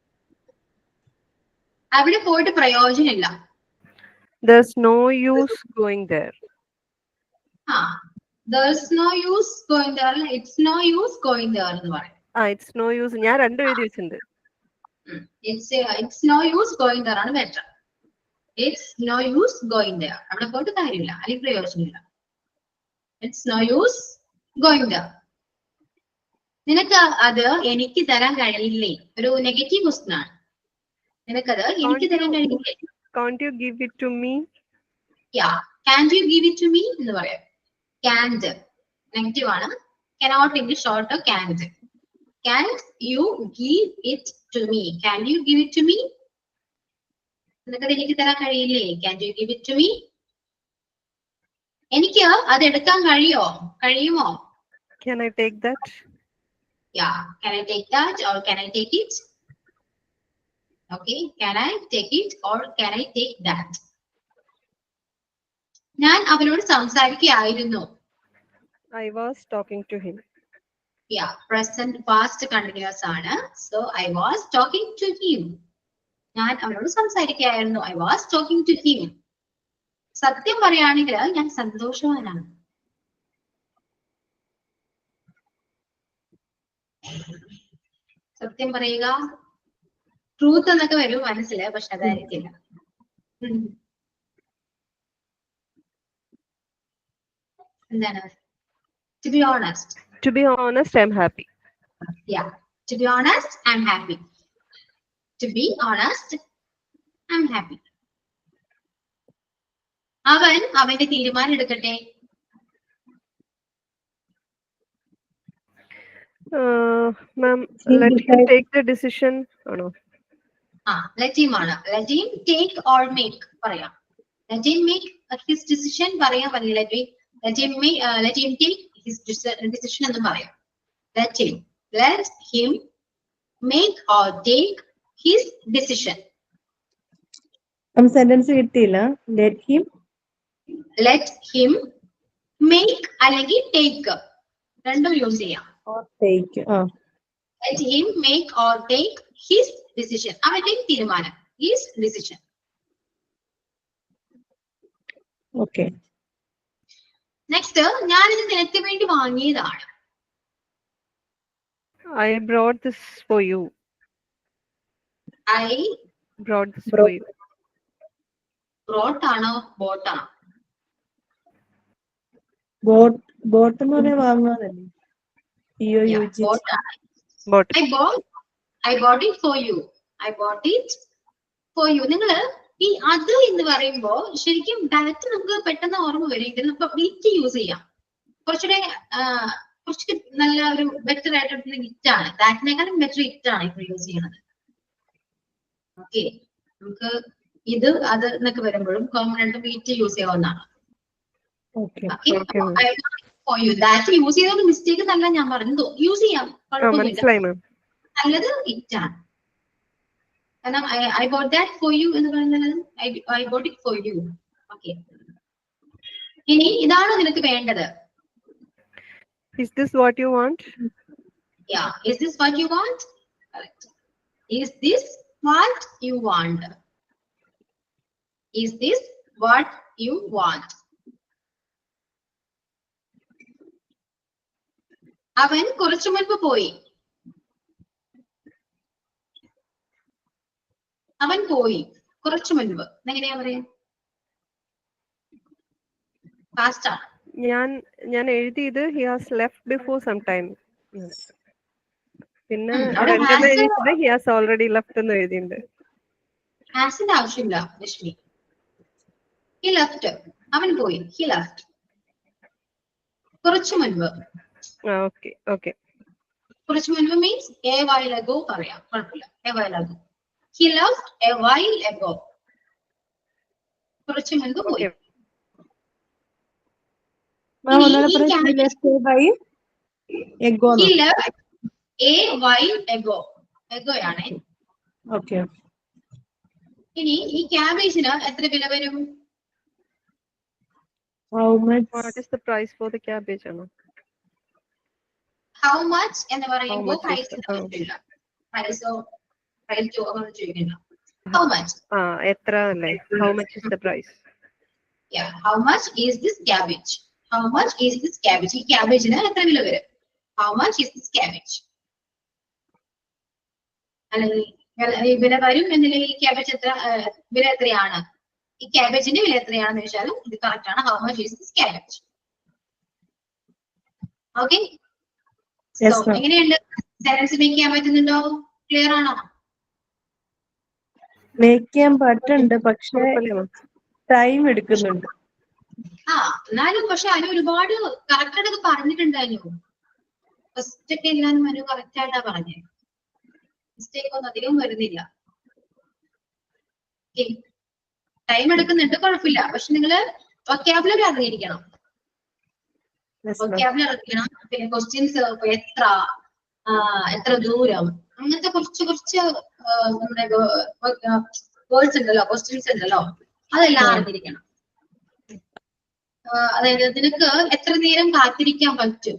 അവിടെ പോയിട്ട് പ്രയോജനമില്ല. There's no use going there. There's no use going there. It's no use going there എന്ന് പറയും. It's no use. ഞാൻ രണ്ടും എഴുതി വെച്ചിട്ടുണ്ട്. It's no use going there ആണ് better. It's no use going there. അവിടെ പോയിട്ട് കാര്യമില്ല, അല്ലെങ്കിൽ പ്രയോജനമില്ല. It's no use going there. നിനക്ക് അത് എനിക്ക് തരാൻ കഴിയില്ലേ? ഒരു നെഗറ്റീവ് ക്വസ്റ്റ്യൻ ആണ്. നിനക്കത് എനിക്ക് തരാൻ കഴിയില്ലേ? Can't you give it to me? Yeah, can't you give it to me എന്ന് പറയാം. Can't നെഗറ്റീവ് ആണ്. Cannot English short can't. Can't you give it to me? Can you give it to me? നിനക്കത് എനിക്ക് തരാൻ കഴിയില്ലേ? Can't you give it to me? എനിക്ക് അത് എടുക്കാൻ കഴിയുമോ? Can I take that? Yeah, can I take that or can I take it? Okay, can I take it or can I take that? ഞാൻ അവനോട് സംസാരിക്കുകയായിരുന്നു. I was talking to him. Yeah, present past continuous ആണ്. So I was talking to him. ഞാൻ അവനോട് സംസാരിക്കുകയായിരുന്നു. I was talking to him. സത്യം പറയുകയാണെങ്കിൽ ഞാൻ സന്തോഷവാനാണ്. സത്യം പറയുക, ട്രൂത്ത് എന്നൊക്കെ വരും മനസ്സില്, പക്ഷെ അതായിരിക്കില്ല. എന്താണ്? To be honest. To be honest, I'm happy. Yeah. To be honest, I'm happy. To be honest, I'm happy. അവൻ അവന്റെ തീരുമാനം എടുക്കട്ടെ. Ma'am, let him take the decision. Oh, no. Let him ആണ്. Let him take or make പറയാം. Let him make his decision പറയാൻ പറ്റില്ല. Let him take his decision എന്ന് പറയാം. Let him make or take his decision. Sentence കിട്ടിയില്ല. Let him make അല്ലെങ്കിൽ take രണ്ടും use ചെയ്യാം. take. Let him make or take his decision. അവന്റെ തീരുമാനം. His decision. Okay. Next, ഞാനിത് നിനക്ക് വേണ്ടി വാങ്ങിയതാണ്. I brought this for you. I brought this for you. brought ആണോ bought ആണോ? ബോട്ട് എന്ന് പറയാൻ വാങ്ങാതല്ലേ? Bought ആണ്. Bought. I bought it for you. I bought it for you. നിങ്ങള് ഈ അത് എന്ന് പറയുമ്പോ ശരിക്കും ഡയറക്റ്റ് നമുക്ക് പെട്ടെന്ന് ഓർമ്മ വരും. ഇതിൽ നമുക്ക് ഇറ്റ് യൂസ് ചെയ്യാം. കുറച്ചുകൂടെ നല്ല ഒരു ബെറ്റർ ആയിട്ടുള്ള ഇറ്റ് ആണ്. ദാറ്റിനേക്കാളും ബെറ്റർ ഇറ്റ് ആണ് ഇപ്പോൾ യൂസ് ചെയ്യുന്നത്. ഓക്കെ, നമുക്ക് ഇത് അത് എന്നൊക്കെ വരുമ്പോഴും കോമൺ ആയിട്ട് ഇറ്റ് യൂസ് ചെയ്യാവുന്നതാണ്. For you. That യൂസ് ചെയ്ത മിസ്റ്റേക്ക് നല്ല ഞാൻ പറഞ്ഞു യൂസ് ചെയ്യാം, നല്ലത് ഇറ്റ് ആണ്. കാരണം I bought that for you എന്ന് പറയുന്നത് I bought it for you. Okay. ഇനി ഇതാണോ നിനക്ക് വേണ്ടത്? Is this what you want? Yeah. Is this what you want? Correct. Is this what you want? Is this what you want? അവൻ കുറച്ചു മുൻപ് പോയി. അവൻ പോയി കുറച്ചു മുൻപ്. എങ്ങനെയാ പറയാ? ഫാസ്റ്റ് ആണ്. ഞാൻ എഴുതിയത് he has left before some time. പിന്നെ he has already left എന്ന് എഴുതിയിട്ടുണ്ട്. ഹാസിന്റെ ആവശ്യമില്ല ലക്ഷ്മി. he left. അവൻ പോയി. he left. കുറച്ചു മുൻപ്. Okay. കുറച്ചു മുൻപ് മീൻസ് a while ago പറയാം, കുഴപ്പമില്ല. a while ago. He left a while ago. കുറച്ചു മുൻപ് പോയി. He left a while ago. Ago ആണ്. Okay. ഇനി ഈ ക്യാബേജിന് എത്ര വില വരും? How much? What is the price for the cabbage? How much എന്ന് പറയുമ്പോൾ പ്രൈസ് ചോദിക്കില്ല. പ്രൈസോ പ്രൈസ് അങ്ങനെ ചോദിക്കില്ല. How much? എത്ര അല്ലേ? How much is the price? Yeah. How much is this cabbage? How much is this cabbage? ഈ ക്യാബേജിന് എത്ര വില വരും? How much is this cabbage? അല്ലെങ്കിൽ വില വരും എന്നില്ല ഈ ക്യാബേജ് എത്ര വില എത്രയാണ്? ഈ ക്യാബേജിന്റെ വില എത്രയാണെന്ന് ചോദിച്ചാലും ഇത് കറക്റ്റ് ആണ്. How much is this cabbage? Okay. So എങ്ങനെയുണ്ട്? സെന്റൻസ് മേക്ക് ചെയ്യാൻ പറ്റുന്നുണ്ടോ? ക്ലിയർ ആണോ? മേക്ക് ചെയ്യാൻ പറ്റുന്നുണ്ട്, പക്ഷെ ടൈം എടുക്കുന്നുണ്ട്. എന്നാലും പക്ഷെ അതിന് ഒരുപാട് കറക്റ്റ് ആയിട്ട് പറഞ്ഞിട്ടുണ്ടായിരുന്നു. ഫസ്റ്റ് ഒക്കെ എല്ലാം മനു കറക്റ്റ് ആയിട്ടാ പറഞ്ഞത്. മിസ്റ്റേക്ക് ഒന്നും അധികം വരുന്നില്ല. ടൈം എടുക്കുന്നുണ്ട്, കുഴപ്പമില്ല. പക്ഷെ നിങ്ങള് വൊക്കാബുലറി അറിഞ്ഞിരിക്കണം. വൊക്കാബുലറി അറിഞ്ഞിരിക്കണം. പിന്നെ ക്വസ്റ്റ്യൻസ് എത്ര, എത്ര ദൂരം, അങ്ങനത്തെ കുറച്ച് നമ്മുടെ വേർഡ്സ് ഉണ്ടല്ലോ, ക്വസ്റ്റ്യൻസ് ഉണ്ടല്ലോ, അതെല്ലാം അറിഞ്ഞിരിക്കണം. അതായത് നിനക്ക് എത്ര നേരം കാത്തിരിക്കാൻ പറ്റും,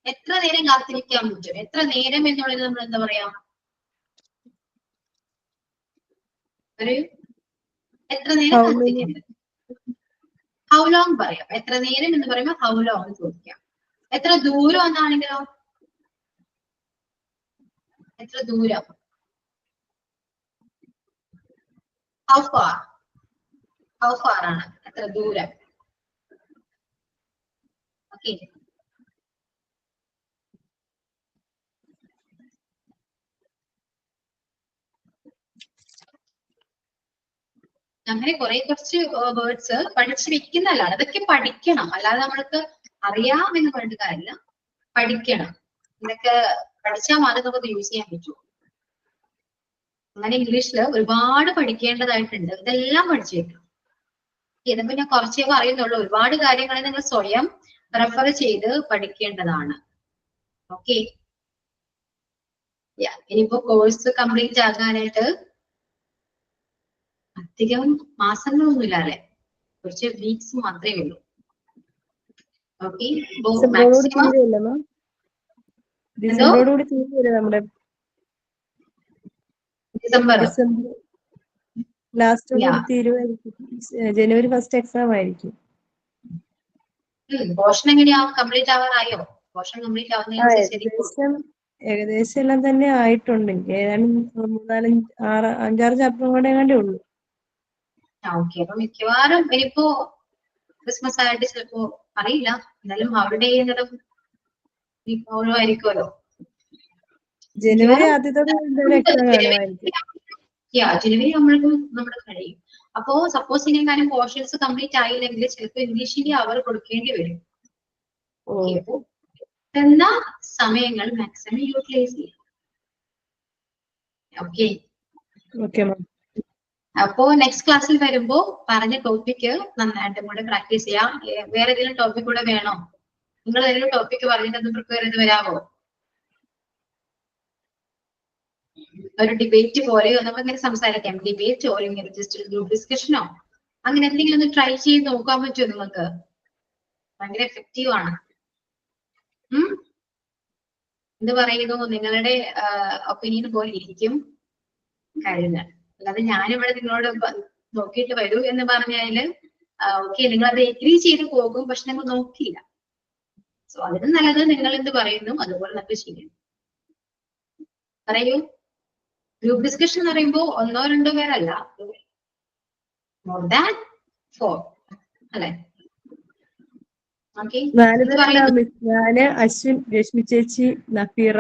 എത്ര നേരം കാത്തിരിക്കാൻ പറ്റും, എത്ര നേരം എന്നുള്ളത് നമ്മൾ എന്താ പറയാ, ഒരു എത്ര നേരം കാത്തിരിക്കാൻ പറ്റും, ഹൗ ലോങ് പറയാം. എത്ര നേരം എന്ന് പറയുമ്പോൾ ഹൗ ലോങ് ചോദിക്കാം. എത്ര ദൂരം എന്നാണെങ്കിലോ, എത്ര ദൂരം, ഹൗ ഫാർ ആണ്, എത്ര ദൂരം. ഓക്കെ, അങ്ങനെ കുറച്ച് വേർഡ്സ് പഠിച്ചു വെക്കുന്നതല്ലാണ്, അതൊക്കെ പഠിക്കണം. അല്ലാതെ നമ്മൾക്ക് അറിയാം എന്ന് പറഞ്ഞിട്ട് കാര്യമില്ല, പഠിക്കണം. ഇതൊക്കെ പഠിച്ചാൽ മാത്രമേ നമുക്ക് യൂസ് ചെയ്യാൻ പറ്റൂ. അങ്ങനെ ഇംഗ്ലീഷില് ഒരുപാട് പഠിക്കേണ്ടതായിട്ടുണ്ട്, ഇതെല്ലാം പഠിച്ചു വെക്കണം. ഇതിപ്പോ ഞാൻ കുറച്ചേ പറയുന്നുള്ളൂ, ഒരുപാട് കാര്യങ്ങൾ നിങ്ങൾ സ്വയം റെഫർ ചെയ്ത് പഠിക്കേണ്ടതാണ്. ഓക്കെ, ഇനിയിപ്പോ കോഴ്സ് കംപ്ലീറ്റ് ആകാനായിട്ട് അധികം മാസങ്ങളൊന്നുമില്ല അല്ലെ, കുറച്ച് വീക്സ് മാത്രമേ ഉള്ളൂ. ഓക്കെ, മാക്സിമം ഡിസംബർ ലാസ്റ്റ് ജനുവരി 1 എക്സാം ആയിരിക്കും. പോർഷൻ എങ്ങനെയാ, കംപ്ലീറ്റ് ആവാറായോ? പോർഷൻ കംപ്ലീറ്റ് ആവുന്നതിനനുസരിച്ച് ഏകദേശം എല്ലാം തന്നെ ആയിട്ടുണ്ട്. ഏതാണ്ട് 5-6 ചാപ്റ്ററും കൂടെ എങ്ങാണ്ടേ ഉള്ളൂ. ഓക്കെ, അപ്പൊ മിക്കവാറും ഇനിയിപ്പോ ക്രിസ്മസ് ആയിട്ട് ചിലപ്പോ അറിയില്ല, എന്നാലും അവരുടെ ഓരോ ആയിരിക്കുമല്ലോ. ജനുവരി ആദ്യത്തോടെ എക്സാം കാണുമായിരിക്കും. ജനുവരി നമ്മുടെ കഴിയും. അപ്പോ സപ്പോസ് ഇനി കാര്യം പോർഷൻസ് കംപ്ലീറ്റ് ആയില്ലെങ്കിൽ ചിലപ്പോൾ ഇംഗ്ലീഷിന്റെ അവർ കൊടുക്കേണ്ടി വരും. എന്ന സമയങ്ങൾ മാക്സിമം യൂട്ടിലൈസ് ചെയ്യാം. ഓക്കെ, അപ്പോ നെക്സ്റ്റ് ക്ലാസ്സിൽ വരുമ്പോ പറഞ്ഞ ടോപ്പിക്ക് നന്നായിട്ടും കൂടെ പ്രാക്ടീസ് ചെയ്യാം. വേറെ ഏതെങ്കിലും ടോപ്പിക് കൂടെ വേണോ? നിങ്ങൾ ഏതെങ്കിലും ടോപ്പിക്ക് പറഞ്ഞിട്ട് പ്രിപ്പയർ ചെയ്ത് വരാമോ? ഒരു ഡിബേറ്റ് പോലെയോ നമുക്കിങ്ങനെ സംസാരിക്കാം. ഡിബേറ്റോ അല്ലെങ്കിൽ ജസ്റ്റ് ഗ്രൂപ്പ് ഡിസ്കഷനോ അങ്ങനെ എന്തെങ്കിലും ഒന്ന് ട്രൈ ചെയ്ത് നോക്കാൻ പറ്റുമോ നിങ്ങൾക്ക്? ഭയങ്കര എഫക്റ്റീവ് ആണ്. എന്ത് പറയുന്നു, നിങ്ങളുടെ ഒപ്പീനിയൻ പോലെ ഇരിക്കും കാര്യങ്ങൾ. അല്ലാതെ ഞാനിവിടെ നിങ്ങളോട് നോക്കിയിട്ട് വരൂ എന്ന് പറഞ്ഞാല് ഓക്കെ നിങ്ങൾ അത് എഗ്രി ചെയ്ത് പോകും, പക്ഷെ നമ്മൾ നോക്കിയില്ല. സോ അതിന് നല്ലത് നിങ്ങൾ എന്ത് പറയുന്നു അതുപോലെ നമുക്ക് ചെയ്യാം. പറയൂ. ഗ്രൂപ്പ് ഡിസ്കഷൻ എന്ന് പറയുമ്പോൾ 1-2 പേരല്ല, മോർ ദാൻ 4 അല്ലെ? ഞാന്, അശ്വിൻ, രശ്മി ചേച്ചി, നഫീറ,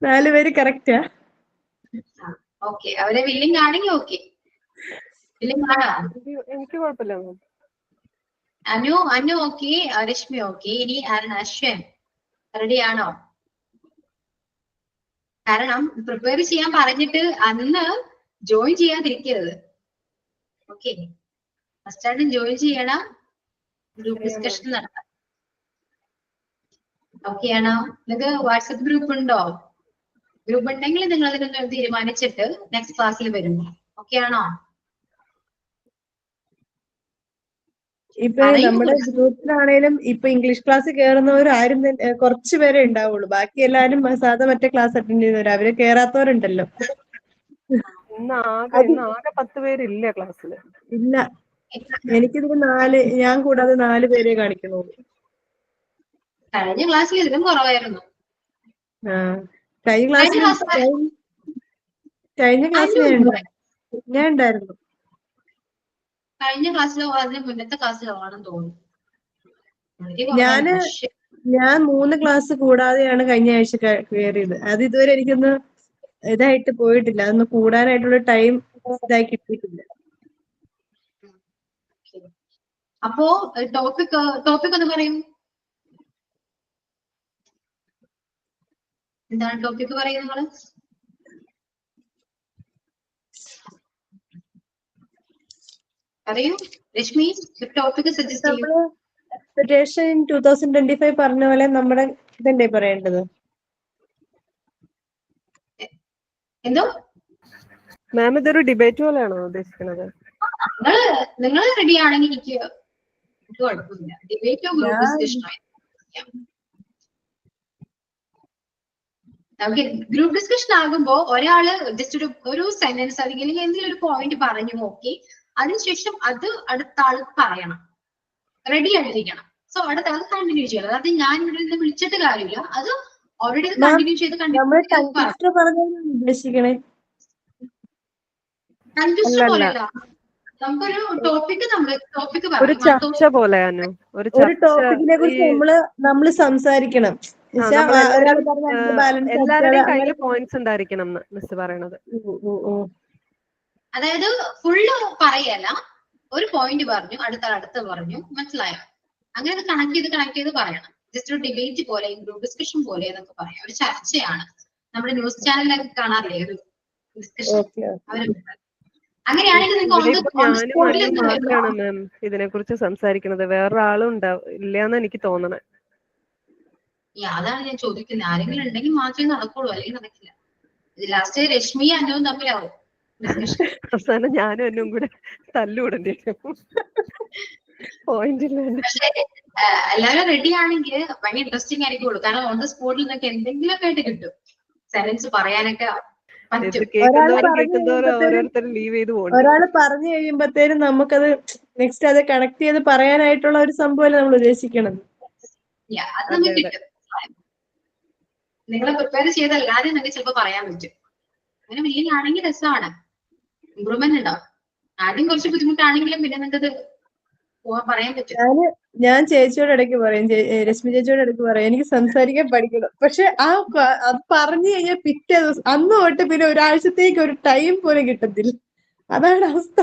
4 പേര് കറക്റ്റാ. ഓക്കെ, അവരെ വില്ലിംഗ് ആണെങ്കിൽ ഓക്കെ. എനിക്ക് കുഴപ്പമില്ല. Anu okay, Rashmi okay. ഇനി അശ്വൻ റെഡിയാണോ? കാരണം പ്രിപ്പയർ ചെയ്യാൻ പറഞ്ഞിട്ട് അന്ന് ജോയിൻ ചെയ്യാതിരിക്കരുത്. ഓക്കെ, ഫസ്റ്റ് ആയിട്ട് ജോയിൻ ചെയ്യണം, ഗ്രൂപ്പ് ഡിസ്കഷൻ നടത്താം. ഓക്കെ ആണോ? നിങ്ങൾക്ക് വാട്സപ്പ് ഗ്രൂപ്പ് ഉണ്ടോ? ഗ്രൂപ്പ് ഉണ്ടെങ്കിൽ നിങ്ങൾ അതിനൊന്ന് തീരുമാനിച്ചിട്ട് നെക്സ്റ്റ് ക്ലാസ്സിൽ വരും. ഓക്കെ ആണോ? ഇപ്പൊ നമ്മുടെ ഗ്രൂപ്പിലാണേലും ഇപ്പൊ ഇംഗ്ലീഷ് ക്ലാസ് കയറുന്നവർ ആരും കുറച്ചു പേരെ ഉണ്ടാവുള്ളൂ. ബാക്കി എല്ലാരും സാധാ മറ്റേ ക്ലാസ് അറ്റൻഡ് ചെയ്യുന്നവർ, അവര് കേറാത്തവരുണ്ടല്ലോ. ഇന്ന് ആകെ 10 പേരില്ല ക്ലാസ്സില്. ഇല്ല, എനിക്കിതിന് 4, ഞാൻ കൂടാതെ 4 പേരെ കാണിക്കുന്നുള്ളൂ. കഴിഞ്ഞ ക്ലാസ്സിൽ ഇതിലും കുറവായിരുന്നു. കഴിഞ്ഞ ക്ലാസ്സിൽ ഞാൻ ഉണ്ടായിരുന്നു. കഴിഞ്ഞ ക്ലാസ്സിലോ അതിന് മുന്നത്തെ ക്ലാസ്സിലോ ആണെന്ന് തോന്നുന്നു. ഞാൻ 3 ക്ലാസ് കൂടാതെയാണ് കഴിഞ്ഞ ആഴ്ച കയറിയത്. അത് ഇതുവരെ എനിക്കൊന്ന് ഇതായിട്ട് പോയിട്ടില്ല, അതൊന്ന് കൂടാനായിട്ടുള്ള ടൈം ഇതായി കിട്ടിയിട്ടില്ല. അപ്പോ ടോപ്പിക് ഒന്ന് പറയും. എന്താണ് ടോപ്പിക് പറയുന്നത്? പറയൂ രശ്മി, ടോപ്പിക് സജസ്റ്റ് ചെയ്യൂ. എക്സ്പെക്ടേഷൻ 2025 പറഞ്ഞ പോലെ നമ്മുടെ ഇതല്ലേ പറയേണ്ടത്? എന്തോ മാം ഇതൊരു ഡിബേറ്റ് പോലെയാണോ ഉദ്ദേശിക്കുന്നത്? നിങ്ങൾ റെഡി ആണെങ്കിൽ എനിക്ക് കുഴപ്പമില്ല. ഡിബേറ്റോ ഗ്രൂപ്പ് ഡിസ്കഷനോ നമുക്ക് ഗ്രൂപ്പ് ഡിസ്കഷൻ ആകുമ്പോ ഒരാള് ജസ്റ്റ് ഒരു സെന്റൻസ് അല്ലെങ്കിൽ എന്തെങ്കിലും ഒരു പോയിന്റ് പറഞ്ഞു നോക്കി അതിനുശേഷം അത് അടുത്ത ആൾ പറയണം, റെഡി ആയിട്ടിരിക്കണം. സോ അടുത്ത ആൾ കണ്ടിന്യൂ ചെയ്യണം. അതായത് ഞാൻ ഇവിടെ നിന്ന് വിളിച്ചിട്ട് കാര്യമില്ല, അത് ഓൾറെഡി കണ്ടിന്യൂ ചെയ്ത് ഉദ്ദേശിക്കണേ കൺഫ്യൂഷൻ പോലെയല്ല. നമുക്കൊരു ടോപ്പിക് ഒരു ചർച്ച പോലെയാണ്. ഒരു ടോപ്പിക്കിനെ കുറിച്ച് നമ്മള് സംസാരിക്കണം. എല്ലാവരുടെയും കയ്യിൽ പോയിന്റ്സ് ഉണ്ടായിരിക്കണം മിസ് പറയണത്. അതായത് ഫുള്ള് പറയല്ല, ഒരു പോയിന്റ് പറഞ്ഞു അടുത്ത പറഞ്ഞു, മനസ്സിലായോ? അങ്ങനെ കണക്ട് ചെയ്ത് പറയണം. ജസ്റ്റ് ഒരു ഡിബേറ്റ് പോലെ, ഗ്രൂപ്പ് ഡിസ്കഷൻ പോലെ എന്നൊക്കെ പറയാം. ഒരു ചർച്ചയാണ്. നമ്മുടെ ന്യൂസ് ചാനലിലൊക്കെ കാണാറില്ലേ ഒരു ഡിസ്കഷൻ? അങ്ങനെയാണെങ്കിൽ മാത്രമാണ് മാം ഇതിനെ കുറിച്ച് സംസാരിക്കുന്നത്, വേറൊരാളും ഇല്ലാന്ന് എനിക്ക് തോന്നണേ. അതാണ് ഞാൻ ചോദിക്കുന്നത്. ആരെങ്കിലും ഉണ്ടെങ്കിൽ മാത്രമേ നടക്കുള്ളൂ, അല്ലെങ്കിൽ നടക്കില്ല. ലാസ്റ്റ് രശ്മി അനുവും തമ്മിലാവും അവസാനം ഞാനും എന്നും കൂടെ തല്ലുകൂടേണ്ടി വരും. പോയിന്റ് ഇല്ല. എല്ലാവരും റെഡി ആണെങ്കിൽ ഭയങ്കര ഇൻട്രസ്റ്റിംഗ് ആയിരിക്കുള്ളൂ. കാരണം ഓൺ ദ സ്പോട്ടിൽ നിന്നൊക്കെ എന്തെങ്കിലുമൊക്കെ ആയിട്ട് കിട്ടും, സെന്റൻസ് പറയാനൊക്കെ പറ്റും. ഒരാള് പറഞ്ഞു കഴിയുമ്പോഴത്തേനും നമുക്കത് നെക്സ്റ്റ് അത് കണക്ട് ചെയ്ത് പറയാനായിട്ടുള്ള ഒരു സംഭവം നമ്മൾ ഉദ്ദേശിക്കണം. അത് നമുക്ക് കിട്ടും. നിങ്ങളെ പ്രിപ്പയർ ചെയ്തല്ലാതെ നിങ്ങൾക്ക് ചിലപ്പോൾ പറയാൻ പറ്റും. അങ്ങനെ വലിയാണെങ്കിൽ രസമാണ്, ഇമ്പ്രൂവ്മെന്റ് ഉണ്ടാവും. ആദ്യം കുറച്ച് ബുദ്ധിമുട്ടാണെങ്കിലും പിന്നെ നിങ്ങൾക്കത് പറയാൻ പറ്റും. ഞാൻ ചേച്ചിയോട് ഇടയ്ക്ക് പറയും, രശ്മി ചേച്ചിയോട് ഇടയ്ക്ക് പറയും എനിക്ക് സംസാരിക്കാൻ പഠിക്കണം. പക്ഷെ അത് പറഞ്ഞു കഴിഞ്ഞാൽ പിറ്റേ ദിവസം അന്ന് തൊട്ട് പിന്നെ ഒരാഴ്ചത്തേക്ക് ഒരു ടൈം പോലും കിട്ടത്തില്ല. അതാണ് അവസ്ഥ.